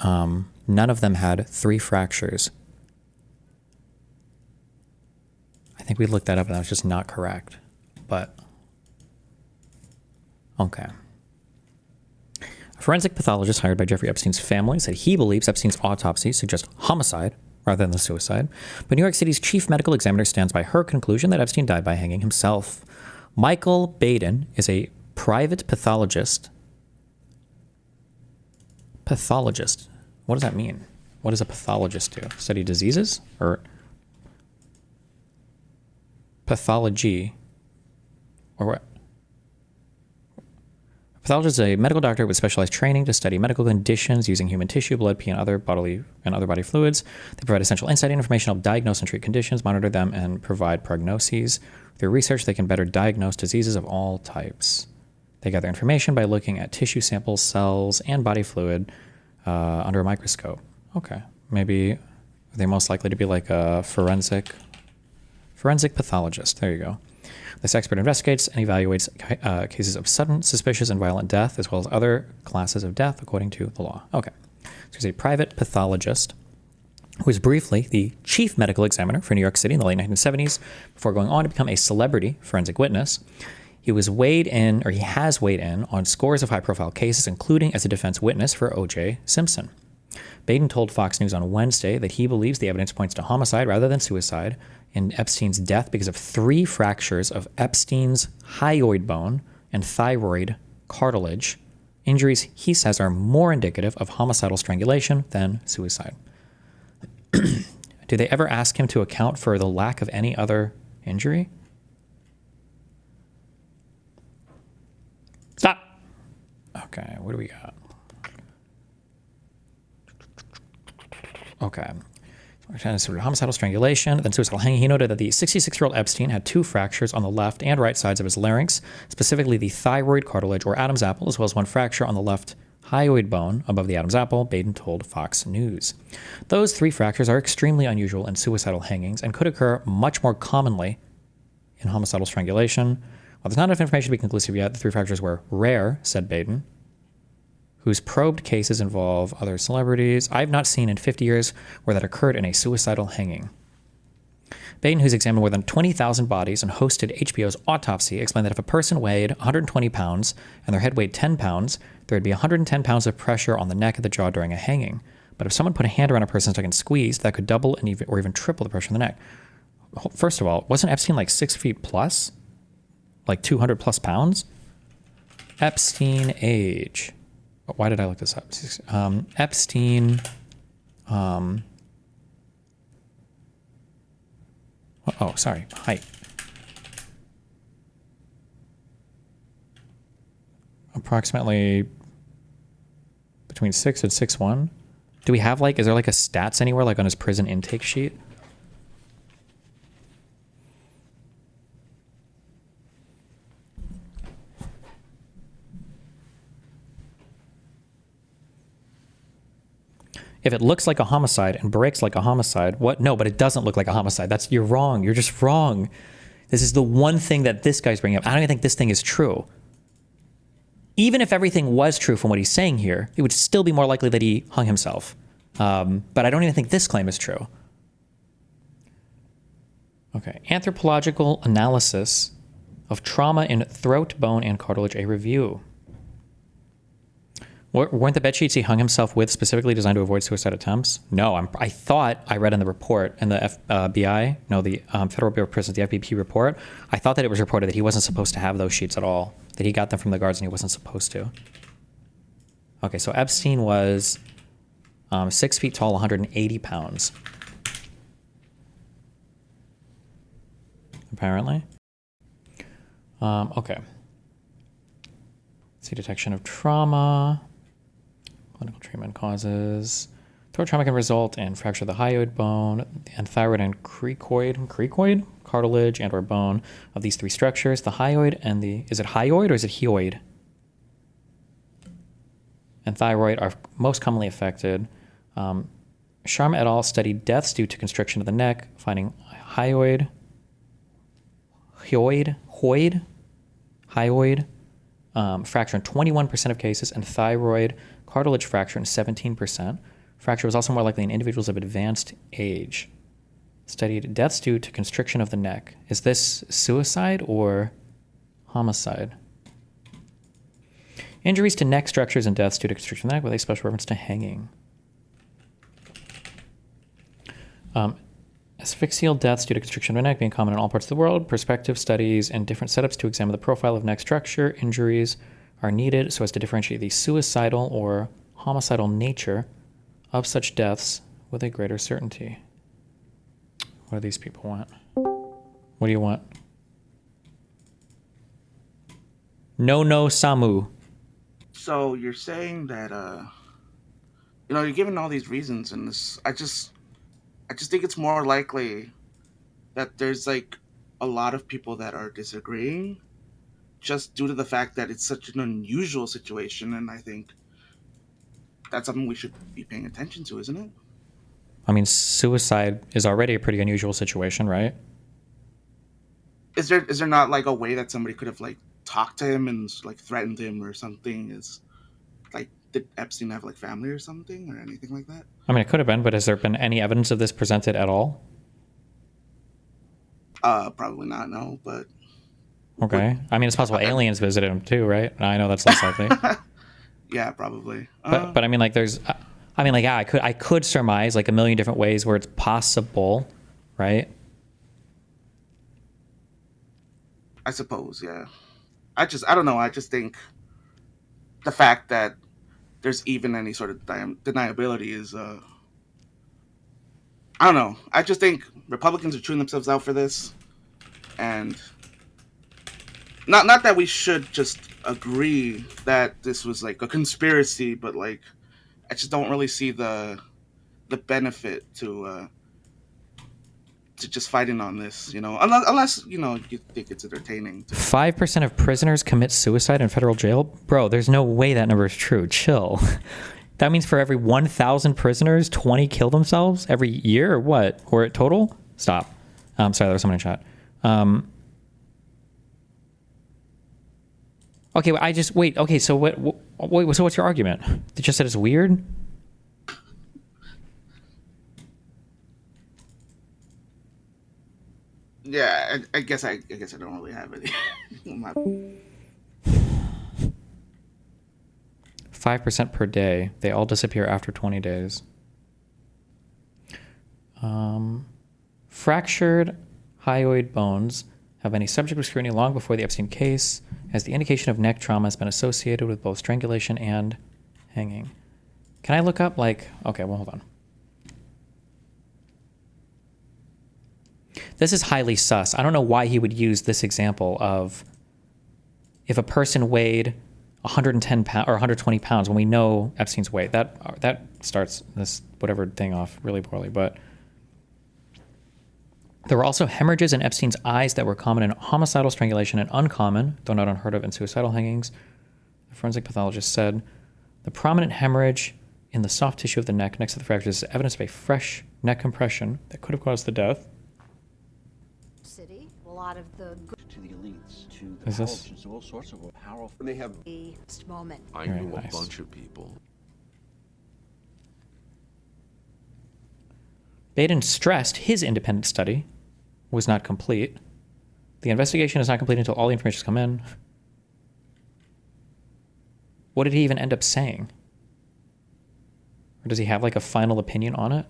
none of them had 3 fractures. I think we looked that up and that was just not correct. But, okay. A forensic pathologist hired by Jeffrey Epstein's family said he believes Epstein's autopsy suggests homicide rather than suicide. But New York City's chief medical examiner stands by her conclusion that Epstein died by hanging himself. Michael Baden is a private pathologist. Pathologist. What does that mean? What does a pathologist do? Study diseases? Or pathology? Or what? A pathologist is a medical doctor with specialized training to study medical conditions using human tissue, blood, pee, and other body fluids. They provide essential insight and information to help diagnose and treat conditions, monitor them, and provide prognoses. Through research, they can better diagnose diseases of all types. They gather information by looking at tissue samples, cells, and body fluid under a microscope. Okay. Maybe they're most likely to be like a forensic pathologist. There you go. This expert investigates and evaluates cases of sudden, suspicious, and violent death, as well as other classes of death according to the law. Okay. So he's a private pathologist who was briefly the chief medical examiner for New York City in the late 1970s before going on to become a celebrity forensic witness. He has weighed in on scores of high-profile cases, including as a defense witness for O.J. Simpson. Baden told Fox News on Wednesday that he believes the evidence points to homicide rather than suicide in Epstein's death because of 3 fractures of Epstein's hyoid bone and thyroid cartilage. Injuries he says are more indicative of homicidal strangulation than suicide. Do they ever ask him to account for the lack of any other injury? Stop. Okay, what do we got? Okay. Homicidal strangulation, then suicidal hanging. He noted that the 66-year-old Epstein had 2 fractures on the left and right sides of his larynx, specifically the thyroid cartilage or Adam's apple, as well as 1 fracture on the left hyoid bone above the Adam's apple, Baden told Fox News. Those 3 fractures are extremely unusual in suicidal hangings and could occur much more commonly in homicidal strangulation. While there's not enough information to be conclusive yet, the 3 fractures were rare, said Baden, whose probed cases involve other celebrities. I've not seen in 50 years where that occurred in a suicidal hanging. Baden, who's examined more than 20,000 bodies and hosted HBO's Autopsy, explained that if a person weighed 120 pounds and their head weighed 10 pounds, there would be 110 pounds of pressure on the neck and the jaw during a hanging. But if someone put a hand around a person's neck and squeezed, that could double or even triple the pressure on the neck. First of all, wasn't Epstein like 6 feet plus? Like 200 plus pounds? Epstein age. Why did I look this up? Epstein. Sorry. Height. approximately between 6 and 6'1". Do we have like, is there like a stats anywhere like on his prison intake sheet? If it looks like a homicide and breaks like a homicide, what? No, but it doesn't look like a homicide. You're wrong. You're just wrong. This is the one thing that this guy's bringing up. I don't even think this thing is true. Even if everything was true from what he's saying here, it would still be more likely that he hung himself. But I don't even think this claim is true. Okay, anthropological analysis of trauma in throat, bone, and cartilage, a review. Weren't the bed sheets he hung himself with specifically designed to avoid suicide attempts? No, I thought I read in the report, in the Federal Bureau of Prisons, the FBP report, I thought that it was reported that he wasn't supposed to have those sheets at all, that he got them from the guards and he wasn't supposed to. Okay, so Epstein was 6 feet tall, 180 pounds. Apparently. Okay. See, detection of trauma. Clinical treatment causes. Throat trauma can result in fracture of the hyoid bone and thyroid and cricoid cartilage and or bone of these three structures. The hyoid and is it hyoid or is it hyoid? And thyroid are most commonly affected. Sharma et al. Studied deaths due to constriction of the neck, finding hyoid fracture in 21% of cases and thyroid cartilage fracture in 17%. Fracture was also more likely in individuals of advanced age. Studied deaths due to constriction of the neck. Is this suicide or homicide? Injuries to neck structures and deaths due to constriction of the neck with a special reference to hanging. Asphyxial deaths due to constriction of the neck being common in all parts of the world. Prospective studies and different setups to examine the profile of neck structure injuries are needed so as to differentiate the suicidal or homicidal nature of such deaths with a greater certainty. What do these people want? What do you want? No, Samu. So you're saying that, you're giving all these reasons, and this, I just think it's more likely that there's like a lot of people that are disagreeing just due to the fact that it's such an unusual situation, and I think that's something we should be paying attention to, isn't it? I mean, suicide is already a pretty unusual situation, right? Is there not like a way that somebody could have like talked to him and like threatened him or something? Is like, did Epstein have like family or something or anything like that? I mean, it could have been, but has there been any evidence of this presented at all? Probably not, no, but... Okay. I mean, it's possible aliens visited him too, right? I know that's less likely. Yeah, probably. But I mean, like, yeah, I could surmise like a million different ways where it's possible, right? I suppose, yeah. I don't know. I just think the fact that there's even any sort of deniability is, I don't know. I just think Republicans are chewing themselves out for this, and not that we should just agree that this was like a conspiracy, but like I just don't really see the benefit to just fighting on this, unless you think it's entertaining. 5% of prisoners commit suicide in federal jail? Bro, there's no way that number is true. Chill. That means for every 1,000 prisoners, 20 kill themselves every year, or what? Or total? Stop. Sorry, there was someone in chat. Okay, wait. Okay, so so what's your argument? They just said it's weird? Yeah, I guess I don't really have any. 5% per day. They all disappear after 20 days. Fractured hyoid bones have been a subject of scrutiny long before the Epstein case, as the indication of neck trauma has been associated with both strangulation and hanging. Can I look up, okay, well, hold on. This is highly sus. I don't know why he would use this example of if a person weighed 110 pounds or 120 pounds when we know Epstein's weight. That starts this whatever thing off really poorly. But there were also hemorrhages in Epstein's eyes that were common in homicidal strangulation and uncommon, though not unheard of, in suicidal hangings. The forensic pathologist said the prominent hemorrhage in the soft tissue of the neck next to the fractures is evidence of a fresh neck compression that could have caused the death. City, a lot of the to the elites, to the Is this- politicians, to all sorts of powerful. they have a moment. I Very knew nice. a bunch of people. Baden stressed his independent study was not complete. The investigation is not complete until all the information has come in. What did he even end up saying? Or does he have like a final opinion on it?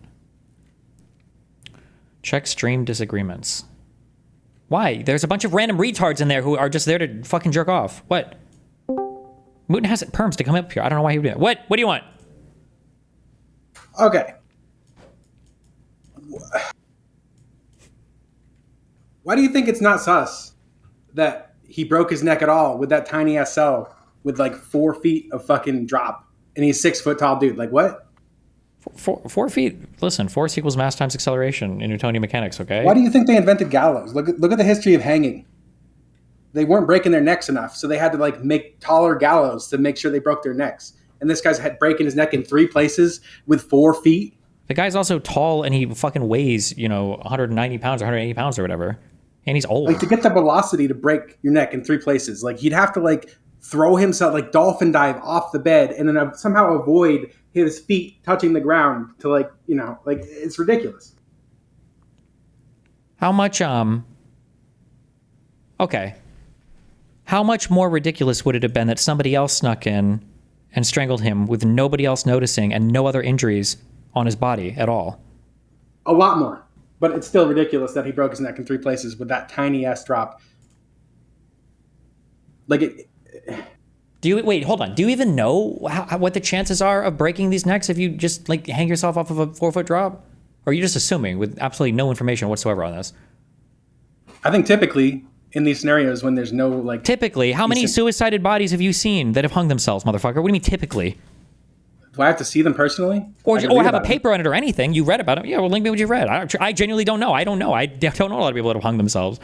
Check stream disagreements. Why? There's a bunch of random retards in there who are just there to fucking jerk off. What? Wooten has perms to come up here. I don't know why he would do that. What do you want? Okay. Why do you think it's not sus that he broke his neck at all with that tiny ass cell with like 4 feet of fucking drop, and he's 6 foot tall dude? Like what? 4 feet. Listen, force equals mass times acceleration in Newtonian mechanics. Okay. Why do you think they invented gallows? Look at the history of hanging. They weren't breaking their necks enough, so they had to like make taller gallows to make sure they broke their necks. And this guy's had breaking his neck in 3 places with 4 feet. The guy's also tall and he fucking weighs, 190 pounds or 180 pounds or whatever. And he's old. Like to get the velocity to break your neck in 3 places, like he'd have to like throw himself like dolphin dive off the bed and then somehow avoid his feet touching the ground to like it's ridiculous. How much okay. How much more ridiculous would it have been that somebody else snuck in and strangled him with nobody else noticing and no other injuries on his body at all? A lot more. But it's still ridiculous that he broke his neck in 3 places with that tiny ass drop. Like it. Wait, hold on. Do you even know what the chances are of breaking these necks if you just like hang yourself off of a 4 foot drop? Or are you just assuming with absolutely no information whatsoever on this? I think typically in these scenarios when there's no like. Typically, how many suicided bodies have you seen that have hung themselves, motherfucker? What do you mean typically? Do I have to see them personally? Or have a paper on it or anything? You read about it? Yeah, well, link me what you read. I genuinely don't know. I don't know. I don't know a lot of people that have hung themselves.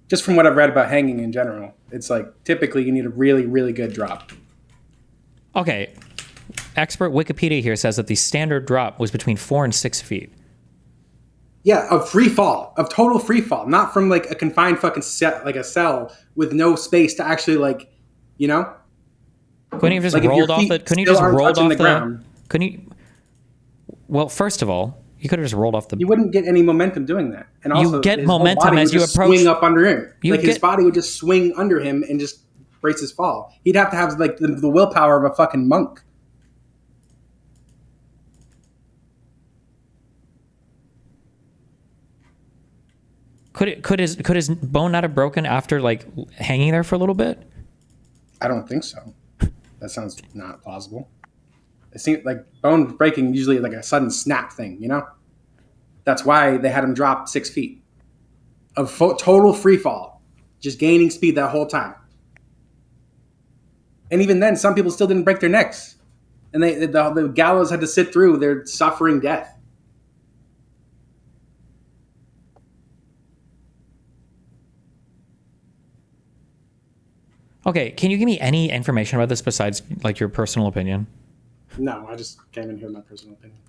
Just from what I've read about hanging in general, it's like typically you need a really, really good drop. Okay. Expert Wikipedia here says that the standard drop was between 4 and 6 feet. Yeah, of free fall, of total free fall, not from like a confined fucking set, like a cell with no space to actually like, Couldn't you have just like rolled off the? Couldn't you just rolled off the ground? Couldn't you? Well, first of all, you could have just rolled off the. You wouldn't get any momentum doing that, and also you get his whole momentum body as would you just approach. Swing up under him, his get, body would just swing under him and just brace his fall. He'd have to have like the willpower of a fucking monk. Could his bone not have broken after like hanging there for a little bit? I don't think so. That sounds not plausible. It seems like bone breaking usually like a sudden snap thing, That's why they had him drop 6 feet of total free fall, just gaining speed that whole time. And even then, some people still didn't break their necks, and the gallows had to sit through their suffering death. Okay, can you give me any information about this besides like your personal opinion? No, I just came in here with my personal opinion.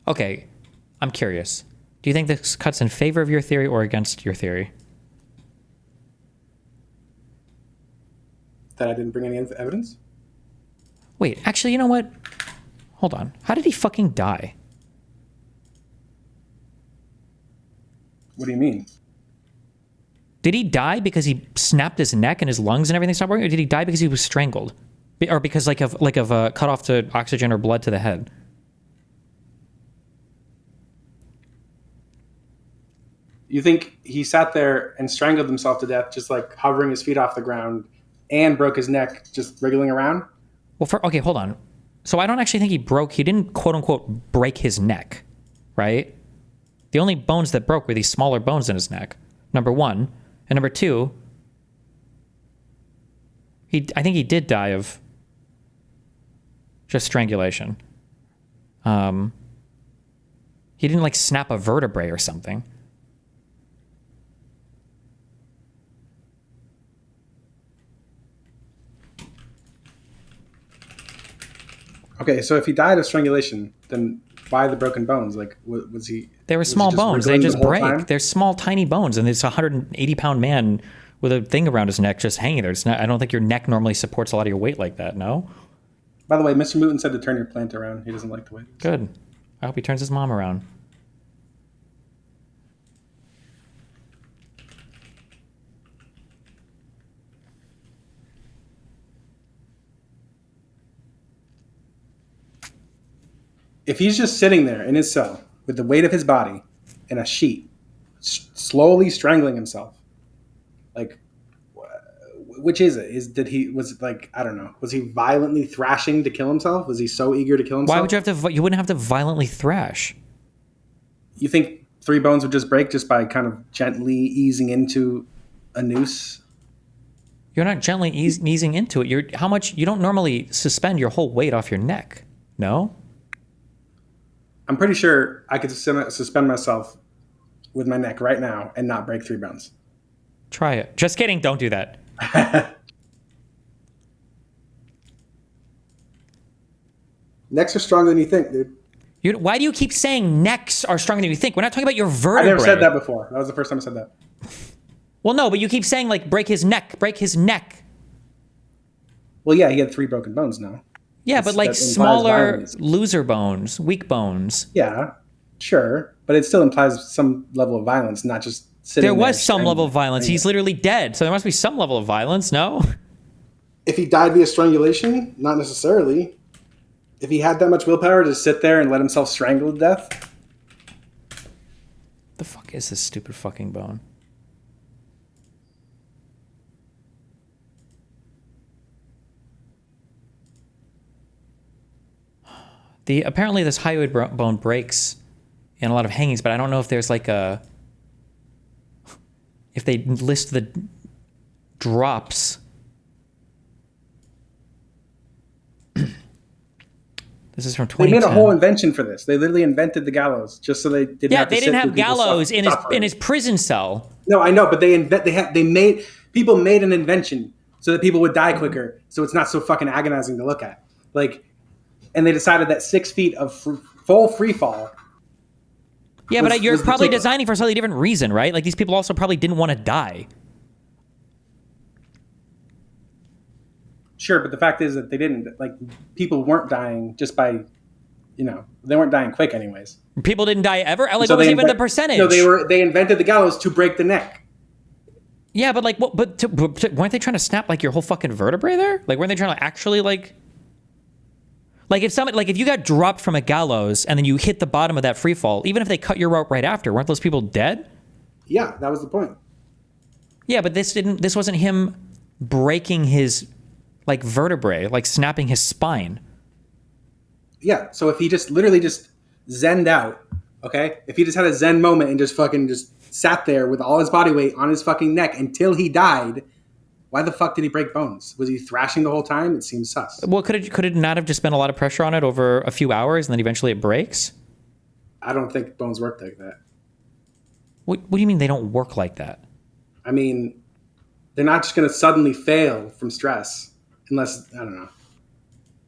Okay, I'm curious. Do you think this cuts in favor of your theory or against your theory? That I didn't bring any evidence? Wait, actually, you know what? Hold on. How did he fucking die? What do you mean? Did he die because he snapped his neck and his lungs and everything stopped working, or did he die because he was strangled, or because of cut off to oxygen or blood to the head? You think he sat there and strangled himself to death, just like hovering his feet off the ground, and broke his neck just wriggling around? Well, okay, hold on. So I don't actually think he didn't quote unquote break his neck, right? The only bones that broke were these smaller bones in his neck, number one. And number two, I think he did die of just strangulation. He didn't like snap a vertebrae or something. Okay, so if he died of strangulation, then why the broken bones? Like, was he? They were small bones. They just break. They're small, tiny bones, and it's a 180-pound man with a thing around his neck just hanging there. It's not. I don't think your neck normally supports a lot of your weight like that. No. By the way, Mr. Mooten said to turn your plant around. He doesn't like the way. Good. I hope he turns his mom around. If he's just sitting there in his cell with the weight of his body in a sheet, slowly strangling himself, like, which is it? I don't know. Was he violently thrashing to kill himself? Was he so eager to kill himself? Why would you have to? You wouldn't have to violently thrash. You think 3 bones would just break just by kind of gently easing into a noose? You're not gently easing into it. You don't normally suspend your whole weight off your neck. No. I'm pretty sure I could suspend myself with my neck right now and not break 3 bones. Try it. Just kidding. Don't do that. Necks are stronger than you think, dude. Why do you keep saying necks are stronger than you think? We're not talking about your vertebrae. I never said that before. That was the first time I said that. Well, no, but you keep saying, like, break his neck. Well, yeah, he had 3 broken bones now. Yeah, but like smaller loser bones, weak bones. Yeah, sure. But it still implies some level of violence, not just sitting there. There was some level of violence. He's literally dead. So there must be some level of violence, no? If he died via strangulation, not necessarily. If he had that much willpower to sit there and let himself strangle to death. The fuck is this stupid fucking bone? Apparently this hyoid bone breaks in a lot of hangings, but I don't know if there's like if they list the drops. This is from 2010. They made a whole invention for this. They literally invented the gallows just so they didn't have to they didn't sit have through people's gallows in suffering. his prison cell. No, I know, but people made an invention so that people would die quicker, so it's not so fucking agonizing to look at. Like, and they decided that 6 feet of full free fall. Yeah, but you're probably designing for a slightly different reason, right? Like, these people also probably didn't want to die. Sure, but the fact is that they didn't. Like, people weren't dying just by, they weren't dying quick anyways. People didn't die ever? Like, what was even the percentage? No, they invented the gallows to break the neck. Yeah, but like, weren't they trying to snap like your whole fucking vertebrae there? Like, weren't they trying to actually like if you got dropped from a gallows and then you hit the bottom of that free fall, even if they cut your rope right after, weren't those people dead? Yeah, that was the point. Yeah, but this wasn't him breaking his like vertebrae, like snapping his spine. Yeah, so if he just literally just zenned out, okay? If he just had a zen moment and just sat there with all his body weight on his fucking neck until he died, why the fuck did he break bones? Was he thrashing the whole time? It seems sus. Well, could it not have just been a lot of pressure on it over a few hours and then eventually it breaks? I don't think bones work like that. What do you mean they don't work like that? I mean, they're not just going to suddenly fail from stress unless, I don't know.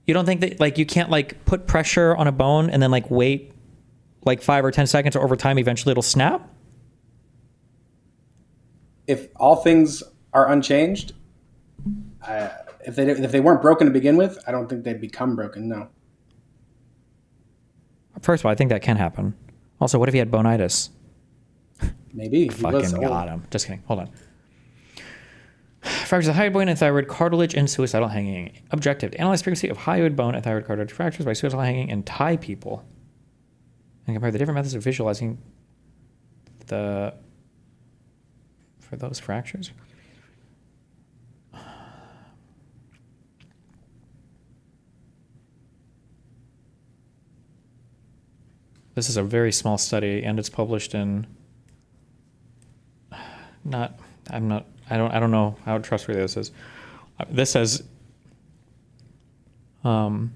You don't think that, like, you can't, like, put pressure on a bone and then, like, wait, like, 5 or 10 seconds or over time, eventually it'll snap? If all things are unchanged, if they weren't broken to begin with, I don't think they'd become broken, no. First of all, I think that can happen. Also, what if he had bonitis? Maybe. Fucking got him. Just kidding. Hold on. Fractures of hyoid bone and thyroid cartilage and suicidal hanging. Objective. To analyze frequency of hyoid bone and thyroid cartilage fractures by suicidal hanging in Thai people. And compare the different methods of visualizing for those fractures. This is a very small study, and it's published in. I don't know how trustworthy this is. This says 5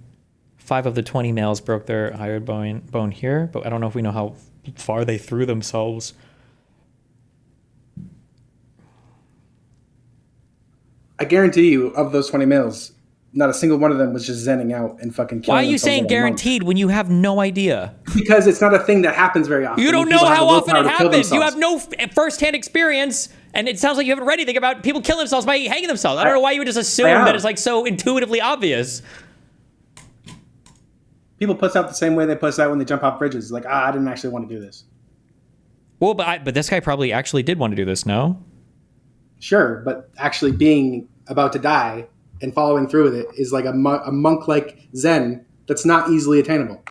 of the 20 males broke their hyoid bone here, but I don't know if we know how far they threw themselves. I guarantee you, of those 20 males, not a single one of them was just zenning out and fucking killing. Why are you saying guaranteed when you have no idea? Because it's not a thing that happens very often. You don't know how often it happens. You have no first-hand experience, and it sounds like you haven't read anything about people killing themselves by hanging themselves. I don't know why you would just assume that it's like so intuitively obvious. People puss out the same way they puss out when they jump off bridges. Like, I didn't actually want to do this. Well, but this guy probably actually did want to do this, no? Sure, but actually being about to die and following through with it is like a monk-like zen that's not easily attainable.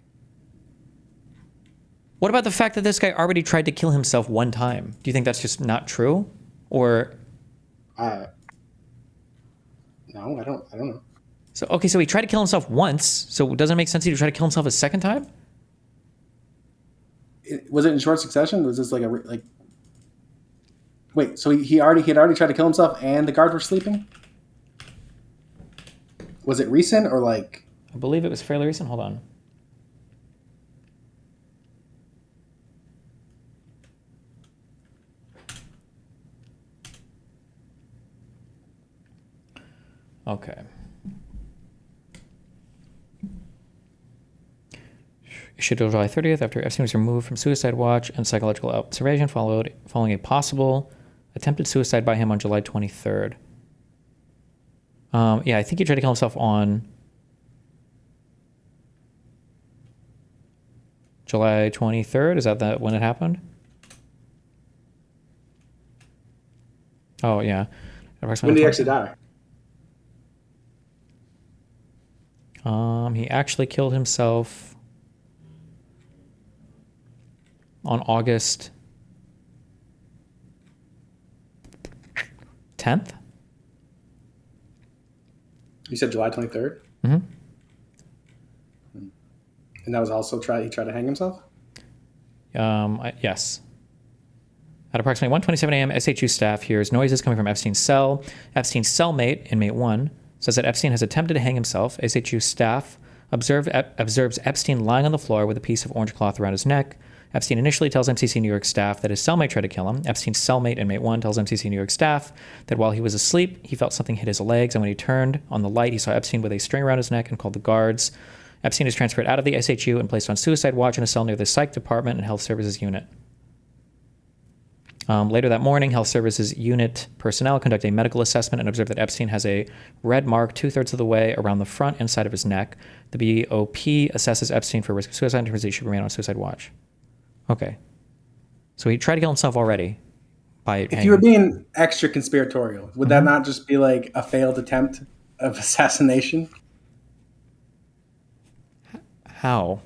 What about the fact that this guy already tried to kill himself one time? Do you think that's just not true? Or no, I don't know. So he tried to kill himself once, so doesn't it make sense he would try to kill himself a second time? Was it in short succession? Was this like wait, so he had already tried to kill himself and the guards were sleeping? Was it recent or like? I believe it was fairly recent. Hold on. Okay. Issued on July 30th after Epstein was removed from suicide watch and psychological observation following a possible attempted suicide by him on July 23rd. Yeah, I think he tried to kill himself on July 23rd. Is that when it happened? Oh, yeah. When did he actually die? He actually killed himself on August 10th. You said July 23rd? Mm-hmm. And that was also he tried to hang himself? Yes. At approximately 1:27 a.m., SHU staff hears noises coming from Epstein's cell. Epstein's cellmate, inmate 1, says that Epstein has attempted to hang himself. SHU staff observes Epstein lying on the floor with a piece of orange cloth around his neck. Epstein initially tells MCC New York staff that his cellmate tried to kill him. Epstein's cellmate, inmate 1, tells MCC New York staff that while he was asleep, he felt something hit his legs, and when he turned on the light, he saw Epstein with a string around his neck and called the guards. Epstein is transferred out of the SHU and placed on suicide watch in a cell near the psych department and health services unit. Later that morning, health services unit personnel conduct a medical assessment and observe that Epstein has a red mark 2/3 of the way around the front and side of his neck. The BOP assesses Epstein for risk of suicide and determines that he should remain on suicide watch. Okay. So he tried to kill himself already by If you were being extra conspiratorial, would that not just be like a failed attempt of assassination? How?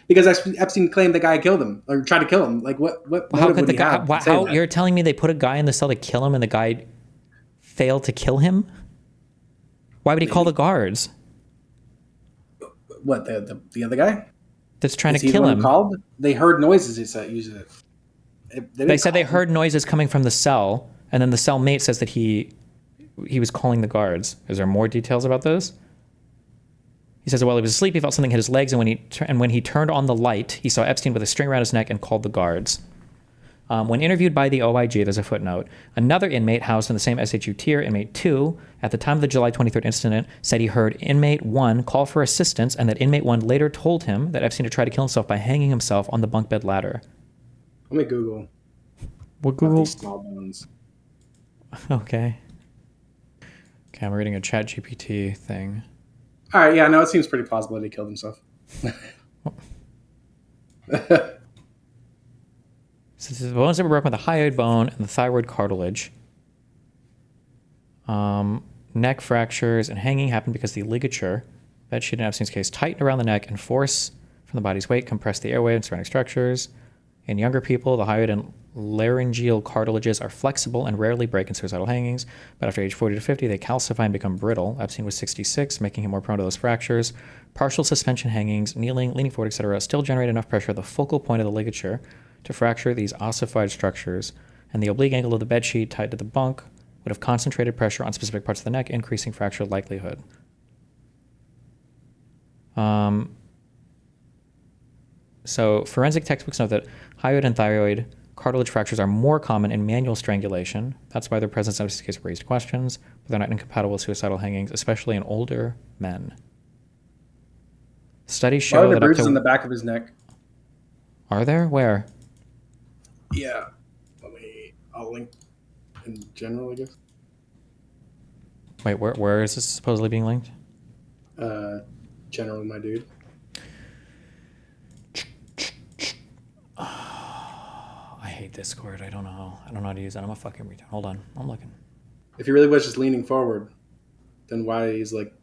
Because Epstein claimed the guy killed him or tried to kill him. Like what how could the guy? How you're telling me they put a guy in the cell to kill him and the guy failed to kill him? Why would he call the guards? What the other guy that's trying to kill him? Called? They heard noises. He said usually. They said they heard noises coming from the cell, and then the cellmate says that he was calling the guards. Is there more details about this? He says that while he was asleep, he felt something hit his legs, and when he turned on the light, he saw Epstein with a string around his neck and called the guards. When interviewed by the OIG, there's a footnote. Another inmate housed in the same SHU tier, inmate 2, at the time of the July 23rd incident, said he heard inmate 1 call for assistance, and that inmate 1 later told him that Epstein had tried to kill himself by hanging himself on the bunk bed ladder. Let me Google. What Google? These small bones. Okay, I'm reading a ChatGPT thing. All right, yeah, no, it seems pretty plausible that he killed himself. So the bones that were broken with the hyoid bone and the thyroid cartilage. Neck fractures and hanging happened because the ligature, bed sheet in Epstein's case, tightened around the neck and force from the body's weight compressed the airway and surrounding structures. In younger people, the hyoid and laryngeal cartilages are flexible and rarely break in suicidal hangings, but after age 40 to 50, they calcify and become brittle. Epstein was 66, making him more prone to those fractures. Partial suspension hangings, kneeling, leaning forward, etc., still generate enough pressure at the focal point of the ligature to fracture these ossified structures, and the oblique angle of the bedsheet tied to the bunk would have concentrated pressure on specific parts of the neck, increasing fracture likelihood. So forensic textbooks note that hyoid and thyroid cartilage fractures are more common in manual strangulation. That's why their presence in this case raised questions, but they're not incompatible with suicidal hangings, especially in older men. Studies show Why are that there up bruises to... on the back of his neck? Are there? Where? Yeah. I'll link in general, I guess. Wait, where is this supposedly being linked? General, my dude. I hate Discord. I don't know how to use it. I'm a fucking retard. Hold on. I'm looking. If he really was just leaning forward, then why is like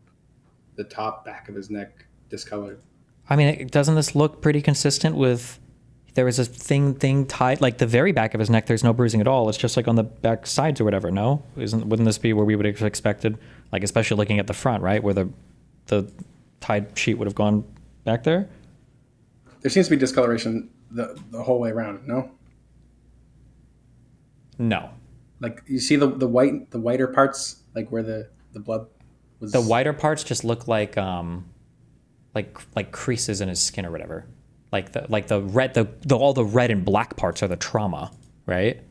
the top back of his neck discolored? I mean, doesn't this look pretty consistent with... There was a thing tied, like the very back of his neck, there's no bruising at all. It's just like on the back sides or whatever, no? Wouldn't this be where we would have expected, like especially looking at the front, right? Where the tied sheet would have gone back there? There seems to be discoloration the whole way around, no? No. Like you see the whiter parts, like where the blood was. The whiter parts just look like creases in his skin or whatever. Like the red, all the red and black parts are the trauma, right?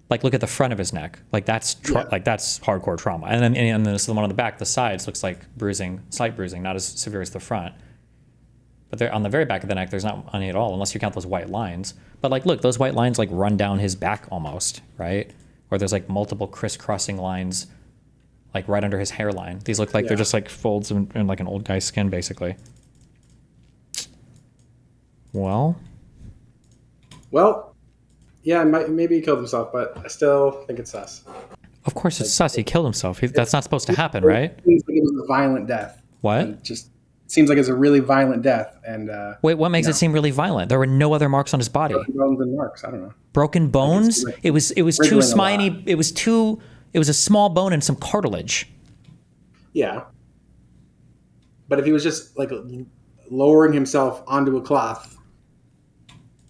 Like look at the front of his neck, like that's that's hardcore trauma. And then this the one on the back, the sides looks like bruising, slight bruising, not as severe as the front. But there on the very back of the neck, there's not any at all, unless you count those white lines. But like, look, those white lines like run down his back almost, right? Or there's like multiple crisscrossing lines, like right under his hairline. These look like they're just like folds in like an old guy's skin, basically. Well, yeah, maybe he killed himself, but I still think it's sus. Of course it's sus. He killed himself. That's not supposed to happen, right? It seems like it was a violent death. What? And just seems like it's a really violent death. And wait, what makes it seem really violent? There were no other marks on his body. Broken bones and marks. I don't know. Broken bones? It was too sminy. It was a small bone and some cartilage. Yeah. But if he was just like lowering himself onto a cloth.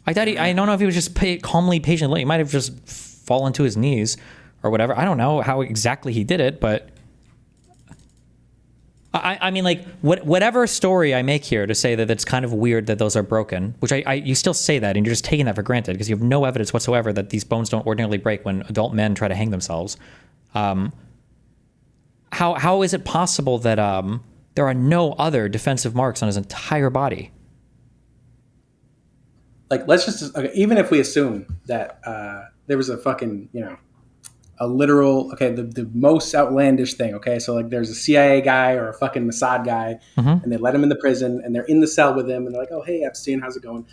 I don't know if he was just calmly, patiently. He might have just fallen to his knees or whatever. I don't know how exactly he did it, but I mean, like, whatever story I make here to say that it's kind of weird that those are broken, which you still say that and you're just taking that for granted because you have no evidence whatsoever that these bones don't ordinarily break when adult men try to hang themselves. How is it possible that there are no other defensive marks on his entire body? Like, let's just, okay, even if we assume that there was a fucking, a literal, okay, the most outlandish thing, okay? So, like, there's a CIA guy or a fucking Mossad guy, and they let him in the prison, and they're in the cell with him, and they're like, oh, hey, Epstein, how's it going?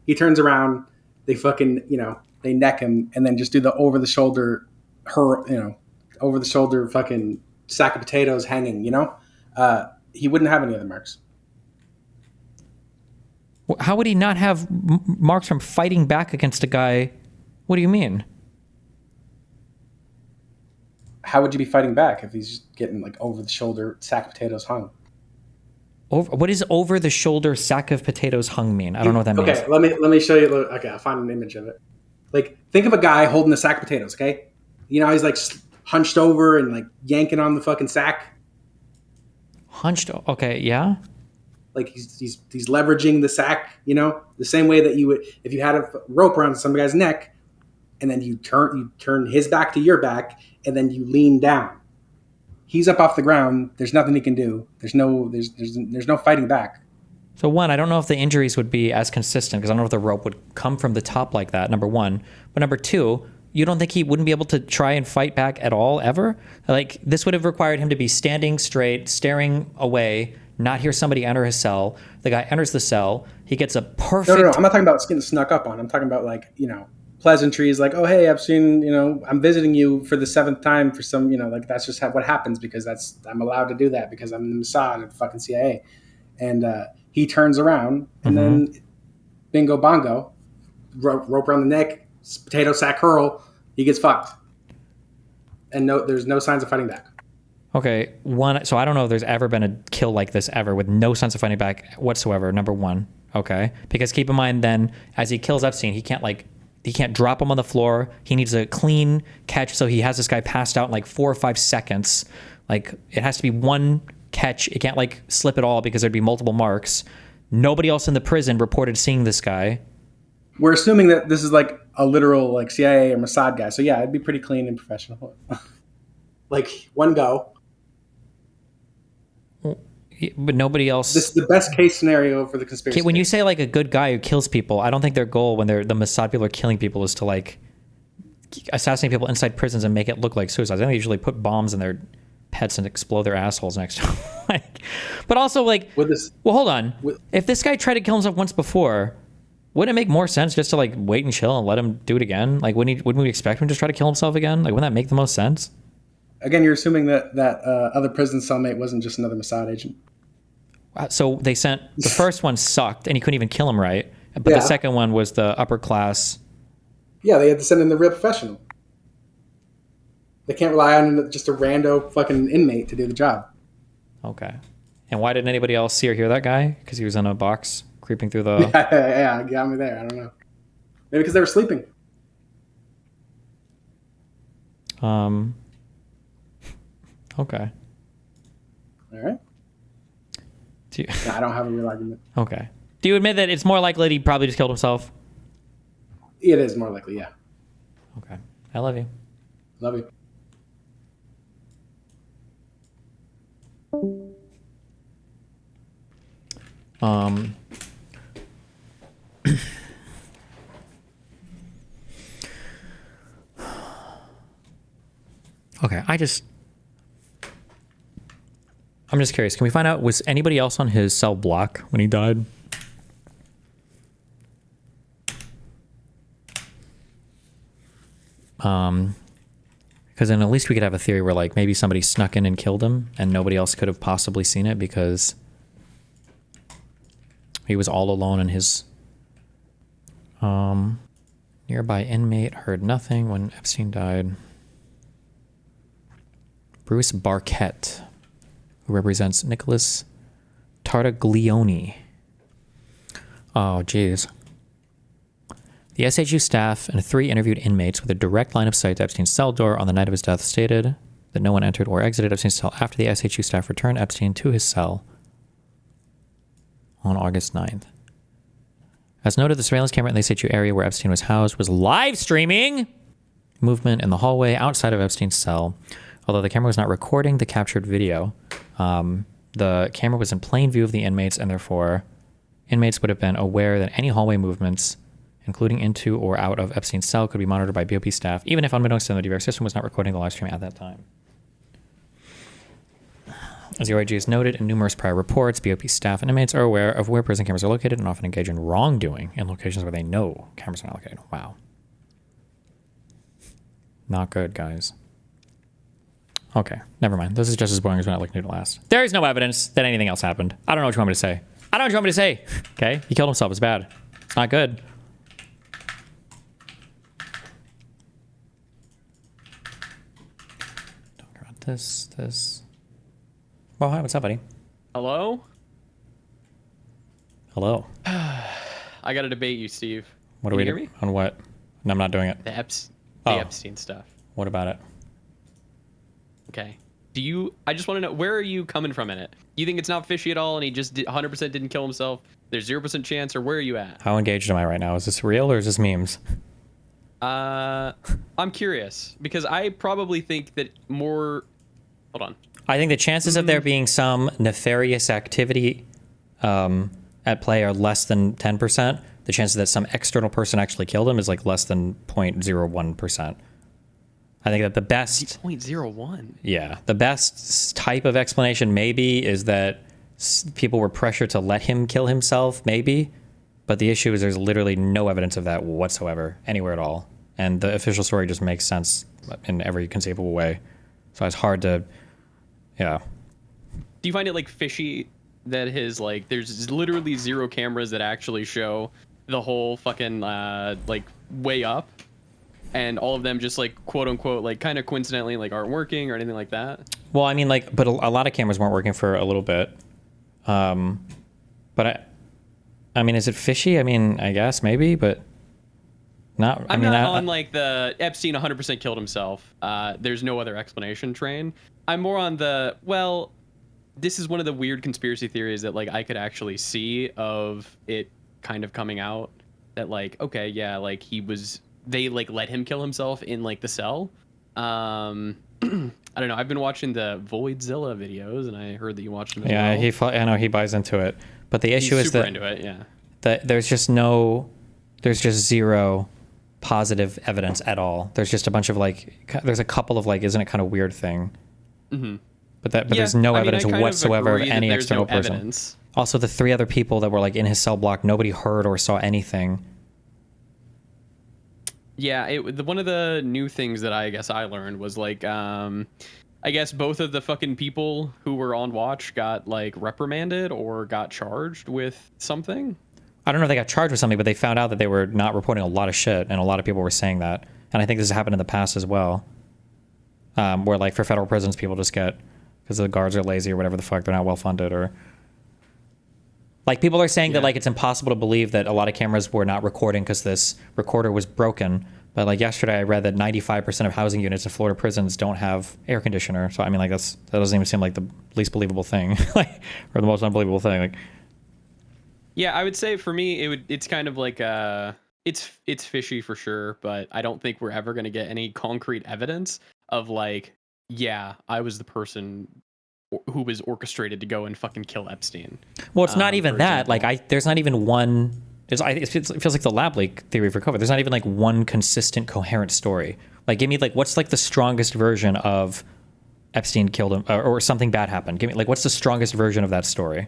He turns around, they fucking, they neck him, and then just do the over-the-shoulder fucking sack of potatoes hanging, he wouldn't have any other marks. How would he not have marks from fighting back against a guy? What do you mean? How would you be fighting back if he's just getting like over the shoulder sack of potatoes hung? What does over the shoulder sack of potatoes hung mean? I don't know what that means. Okay, let me show you. Okay, I'll find an image of it. Like, think of a guy holding a sack of potatoes. Okay, he's like hunched over and like yanking on the fucking sack. Hunched. Okay, yeah. Like he's leveraging the sack, the same way that you would if you had a rope around some guy's neck, and then you turn his back to your back, and then you lean down. He's up off the ground. There's nothing he can do. There's no fighting back. So one, I don't know if the injuries would be as consistent because I don't know if the rope would come from the top like that. Number one, but number two, you don't think he wouldn't be able to try and fight back at all ever? Like this would have required him to be standing straight, staring away. Not hear somebody enter his cell. The guy enters the cell. He gets a perfect... No. I'm not talking about getting snuck up on. I'm talking about like, pleasantries like, oh, hey, Epstein, I'm visiting you for the 7th time for some, like that's just what happens because I'm allowed to do that because I'm in the Mossad and fucking CIA. And he turns around and then bingo bongo, rope around the neck, potato sack hurl, he gets fucked. And there's no signs of fighting back. Okay, so I don't know if there's ever been a kill like this ever with no sense of fighting back whatsoever, number one. Okay, because keep in mind then, as he kills Epstein, he can't drop him on the floor. He needs a clean catch, so he has this guy passed out in like 4 or 5 seconds. Like, it has to be one catch. It can't like slip at all because there'd be multiple marks. Nobody else in the prison reported seeing this guy. We're assuming that this is like a literal like CIA or Mossad guy. So yeah, it'd be pretty clean and professional. Like one go. But nobody else. This is the best case scenario for the conspiracy. Okay, when you say like a good guy who kills people, I don't think their goal when the Mossad people are killing people is to like assassinate people inside prisons and make it look like suicides. I think they usually put bombs in their pets and explode their assholes next to them. But also like, well, hold on. If this guy tried to kill himself once before, wouldn't it make more sense just to like wait and chill and let him do it again? Like, wouldn't we expect him to try to kill himself again? Like, wouldn't that make the most sense? Again, you're assuming that other prison cellmate wasn't just another Mossad agent. So they sent the first one sucked and he couldn't even kill him right, but the second one was the upper class. Yeah, they had to send in the real professional. They can't rely on just a rando fucking inmate to do the job. Okay. And why didn't anybody else see or hear that guy? Because he was in a box creeping through the... Yeah, got me there. I don't know. Maybe because they were sleeping. Okay. All right. I don't have a real argument. Okay. Do you admit that it's more likely that he probably just killed himself? It is more likely, yeah. Okay. I love you. Love you. Okay, I'm just curious. Can we find out, was anybody else on his cell block when he died? Because then at least we could have a theory where like maybe somebody snuck in and killed him and nobody else could have possibly seen it because he was all alone in his nearby inmate heard nothing when Epstein died. Bruce Barquette, who represents Nicholas Tartaglione. Oh, jeez. The SHU staff and 3 interviewed inmates with a direct line of sight to Epstein's cell door on the night of his death stated that no one entered or exited Epstein's cell after the SHU staff returned Epstein to his cell on August 9th. As noted, the surveillance camera in the SHU area where Epstein was housed was live streaming movement in the hallway outside of Epstein's cell. Although the camera was not recording the captured video, the camera was in plain view of the inmates, and therefore inmates would have been aware that any hallway movements, including into or out of Epstein's cell, could be monitored by BOP staff, even if unbeknownst to them, the DVR system was not recording the live stream at that time. As the OIG has noted in numerous prior reports, BOP staff and inmates are aware of where prison cameras are located and often engage in wrongdoing in locations where they know cameras are not located. Wow. Not good, guys. Okay, never mind. This is just as boring as when I looked into it last. There is no evidence that anything else happened. I don't know what you want me to say. I don't know what you want me to say. Okay, he killed himself. It's bad. It's not good. Talk about this. Well, hi, what's up, buddy? Hello? Hello. I gotta debate you, Steve. What Can are we you hear me? on what? No, I'm not doing it. The Oh. Epstein stuff. What about it? Okay. I just want to know, where are you coming from in it? You think it's not fishy at all and he just 100% didn't kill himself? There's 0% chance, or where are you at? How engaged am I right now? Is this real or is this memes? I'm curious because I probably think that more. Hold on. I think the chances of there being some nefarious activity at play are less than 10%. The chances that some external person actually killed him is like less than 0.01%. I think that the best 0.01. Yeah, the best type of explanation maybe is that people were pressured to let him kill himself, maybe. But the issue is there's literally no evidence of that whatsoever, anywhere at all. And the official story just makes sense in every conceivable way. So it's hard to, yeah. Do you find it like fishy that his there's literally 0 cameras that actually show the whole fucking like way up, and all of them just like quote unquote like kind of coincidentally like aren't working or anything like that? Well, I mean, like, but a lot of cameras weren't working for a little bit. But I mean, is it fishy? I mean, I guess maybe, but not. I'm not on like the Epstein 100% killed himself. There's no other explanation train. I'm more on the, well, this is one of the weird conspiracy theories that like I could actually see of it kind of coming out that like, okay, yeah, like they like let him kill himself in like the cell. I don't know. I've been watching the Voidzilla videos, and I heard that you watched them as well. Yeah, I know he buys into it, but the issue He's is super that into it, yeah. that there's just zero positive evidence at all. There's just a bunch of like, there's a couple of like, isn't it kind of weird thing? Mm-hmm. But there's no evidence whatsoever of any external person. Evidence. Also, the 3 other people that were like in his cell block, nobody heard or saw anything. Yeah, one of the new things that I guess I learned was like, I guess both of the fucking people who were on watch got like reprimanded or got charged with something. I don't know if they got charged with something, but they found out that they were not reporting a lot of shit, and a lot of people were saying that. And I think this has happened in the past as well, where like for federal prisons, people just get, because the guards are lazy or whatever the fuck, they're not well funded, or like people are saying that like it's impossible to believe that a lot of cameras were not recording because this recorder was broken. But like yesterday, I read that 95% of housing units in Florida prisons don't have air conditioner. So I mean, like that doesn't even seem like the least believable thing, like, or the most unbelievable thing. Like, yeah, I would say for me, it's kind of like it's fishy for sure, but I don't think we're ever gonna get any concrete evidence of like, yeah, I was the person who was orchestrated to go and fucking kill Epstein. Well, it's not even that. Example. Like, there's not even one. It feels like the lab leak theory for COVID. There's not even like one consistent, coherent story. Like, give me like what's like the strongest version of Epstein killed him or something bad happened. Give me like what's the strongest version of that story?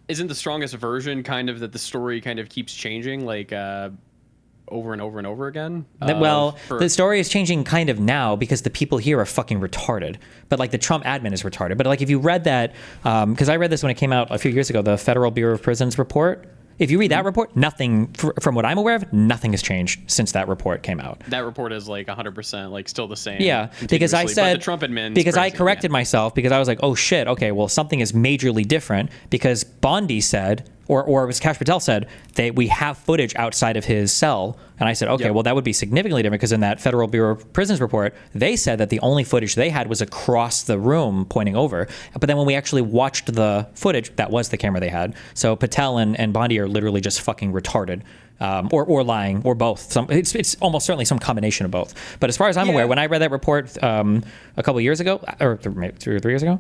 Isn't the strongest version kind of that the story kind of keeps changing like over and over and over again? The story is changing kind of now because the people here are fucking retarded. But like the Trump admin is retarded. But like if you read that, because I read this when it came out a few years ago, the Federal Bureau of Prisons report. If you read that report, nothing, from what I'm aware of, nothing has changed since that report came out. That report is like 100% like still the same. Yeah, because I said, but the Trump admin, because I corrected myself because I was like, oh shit, okay, well something is majorly different because Bondi said, or it was Kash Patel said, that we have footage outside of his cell. And I said, okay, well that would be significantly different because in that Federal Bureau of Prisons report, they said that the only footage they had was across the room pointing over. But then when we actually watched the footage, that was the camera they had. So Patel and Bondi are literally just fucking retarded. Or lying, or both. It's almost certainly some combination of both. But as far as I'm aware, when I read that report a couple of years ago, or maybe 2 or 3 years ago,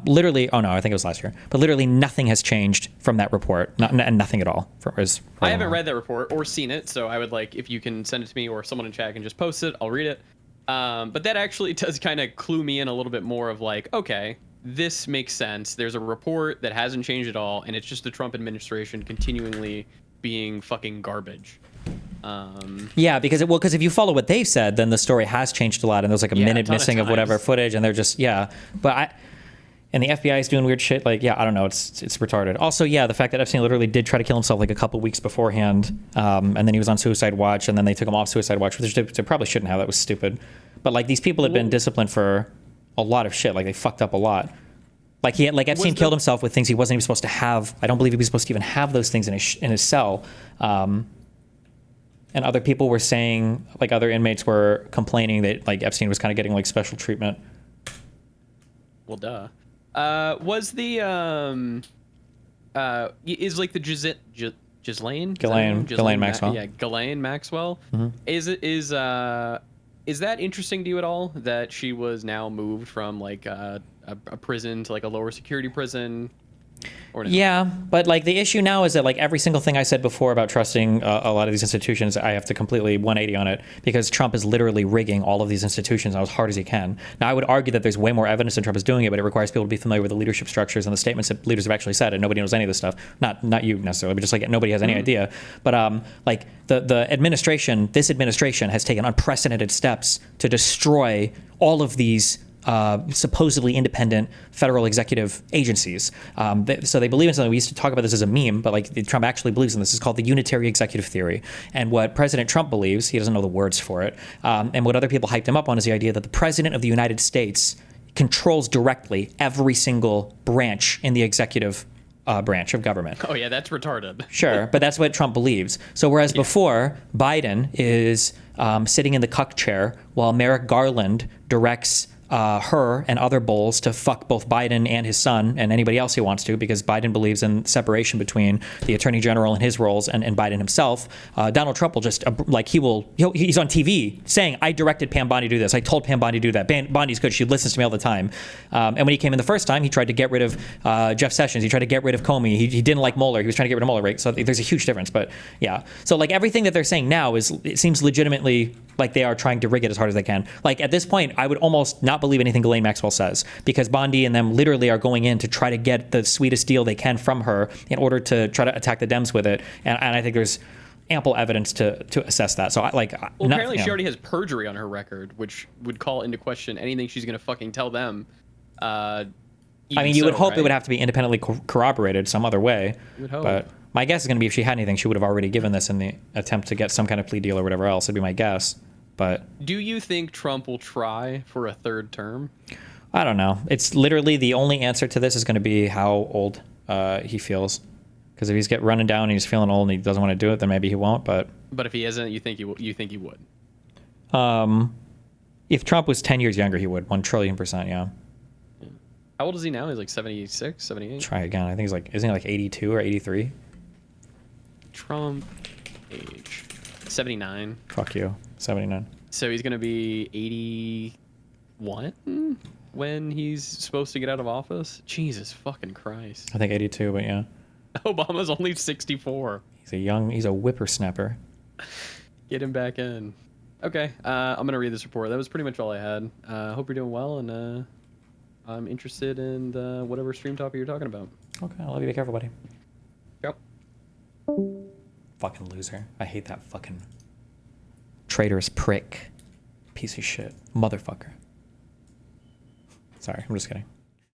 literally, oh no, I think it was last year, but literally nothing has changed from that report, and nothing at all. I haven't read that report or seen it, so I would like, if you can send it to me or someone in chat can just post it, I'll read it. But that actually does kind of clue me in a little bit more of like, okay, this makes sense. There's a report that hasn't changed at all, and it's just the Trump administration continually being fucking garbage. Yeah, because if you follow what they've said, then the story has changed a lot, and there's like a minute missing of whatever footage, and they're just and the FBI is doing weird shit. Like, yeah, I don't know, it's retarded. Also, yeah, the fact that Epstein literally did try to kill himself like a couple weeks beforehand, and then he was on suicide watch, and then they took him off suicide watch, which they probably shouldn't have. That was stupid. But like these people had been disciplined for a lot of shit. Like they fucked up a lot. Like Epstein killed himself with things he wasn't even supposed to have. I don't believe he was supposed to even have those things in his cell. And other people were saying, like other inmates were complaining that like Epstein was kind of getting like special treatment. Well, duh. Was the is like the Ghislaine Maxwell? Yeah, Ghislaine Maxwell. Mm-hmm. Is that interesting to you at all? That she was now moved from like a prison to like a lower security prison? Or no? Yeah, but like the issue now is that like every single thing I said before about trusting a lot of these institutions, I have to completely 180 on it because Trump is literally rigging all of these institutions as hard as he can. Now, I would argue that there's way more evidence that Trump is doing it, but it requires people to be familiar with the leadership structures and the statements that leaders have actually said, and nobody knows any of this stuff. Not you necessarily, but just like nobody has any idea. But like the administration, this administration has taken unprecedented steps to destroy all of these supposedly independent federal executive agencies. So they believe in something. We used to talk about this as a meme, but like Trump actually believes in this. It's called the unitary executive theory. And what President Trump believes, he doesn't know the words for it, and what other people hyped him up on is the idea that the president of the United States controls directly every single branch in the executive branch of government. Oh yeah, that's retarded. Sure, but that's what Trump believes. So whereas before, Biden is sitting in the cuck chair while Merrick Garland directs her and other bulls to fuck both Biden and his son and anybody else he wants to, because Biden believes in separation between the attorney general and his roles and Biden himself. Donald Trump will just he's on TV saying, I directed Pam Bondi to do this. I told Pam Bondi to do that. Bondi's good. She listens to me all the time. And when he came in the first time, he tried to get rid of Jeff Sessions. He tried to get rid of Comey. He didn't like Mueller. He was trying to get rid of Mueller, right? So there's a huge difference. But yeah, so like everything that they're saying now it seems legitimately like they are trying to rig it as hard as they can. Like at this point, I would almost not believe anything Ghislaine Maxwell says, because Bondi and them literally are going in to try to get the sweetest deal they can from her in order to try to attack the Dems with it. And I think there's ample evidence to assess that. So Apparently she already has perjury on her record, which would call into question anything she's going to fucking tell them. I mean, you would hope it would have to be independently corroborated some other way. You would hope. But my guess is going to be if she had anything, she would have already given this in the attempt to get some kind of plea deal or whatever else. It'd be my guess. But do you think Trump will try for a third term? I don't know. It's literally the only answer to this is going to be how old he feels. Because if he's running down and he's feeling old and he doesn't want to do it, then maybe he won't. But if he isn't, you think he would? If Trump was 10 years younger, he would. 1,000,000,000%, yeah. How old is he now? He's like 76, 78? Try again. I think isn't he like 82 or 83? Trump age 79. Fuck you. 79. So he's going to be 81 when he's supposed to get out of office? Jesus fucking Christ. I think 82, but yeah. Obama's only 64. He's a whippersnapper. Get him back in. Okay, I'm going to read this report. That was pretty much all I had. Hope you're doing well, and I'm interested in whatever stream topic you're talking about. Okay, I love you. Be careful, buddy. Yep. Fucking loser. I hate that fucking traitorous prick. Piece of shit. Motherfucker. Sorry, I'm just kidding.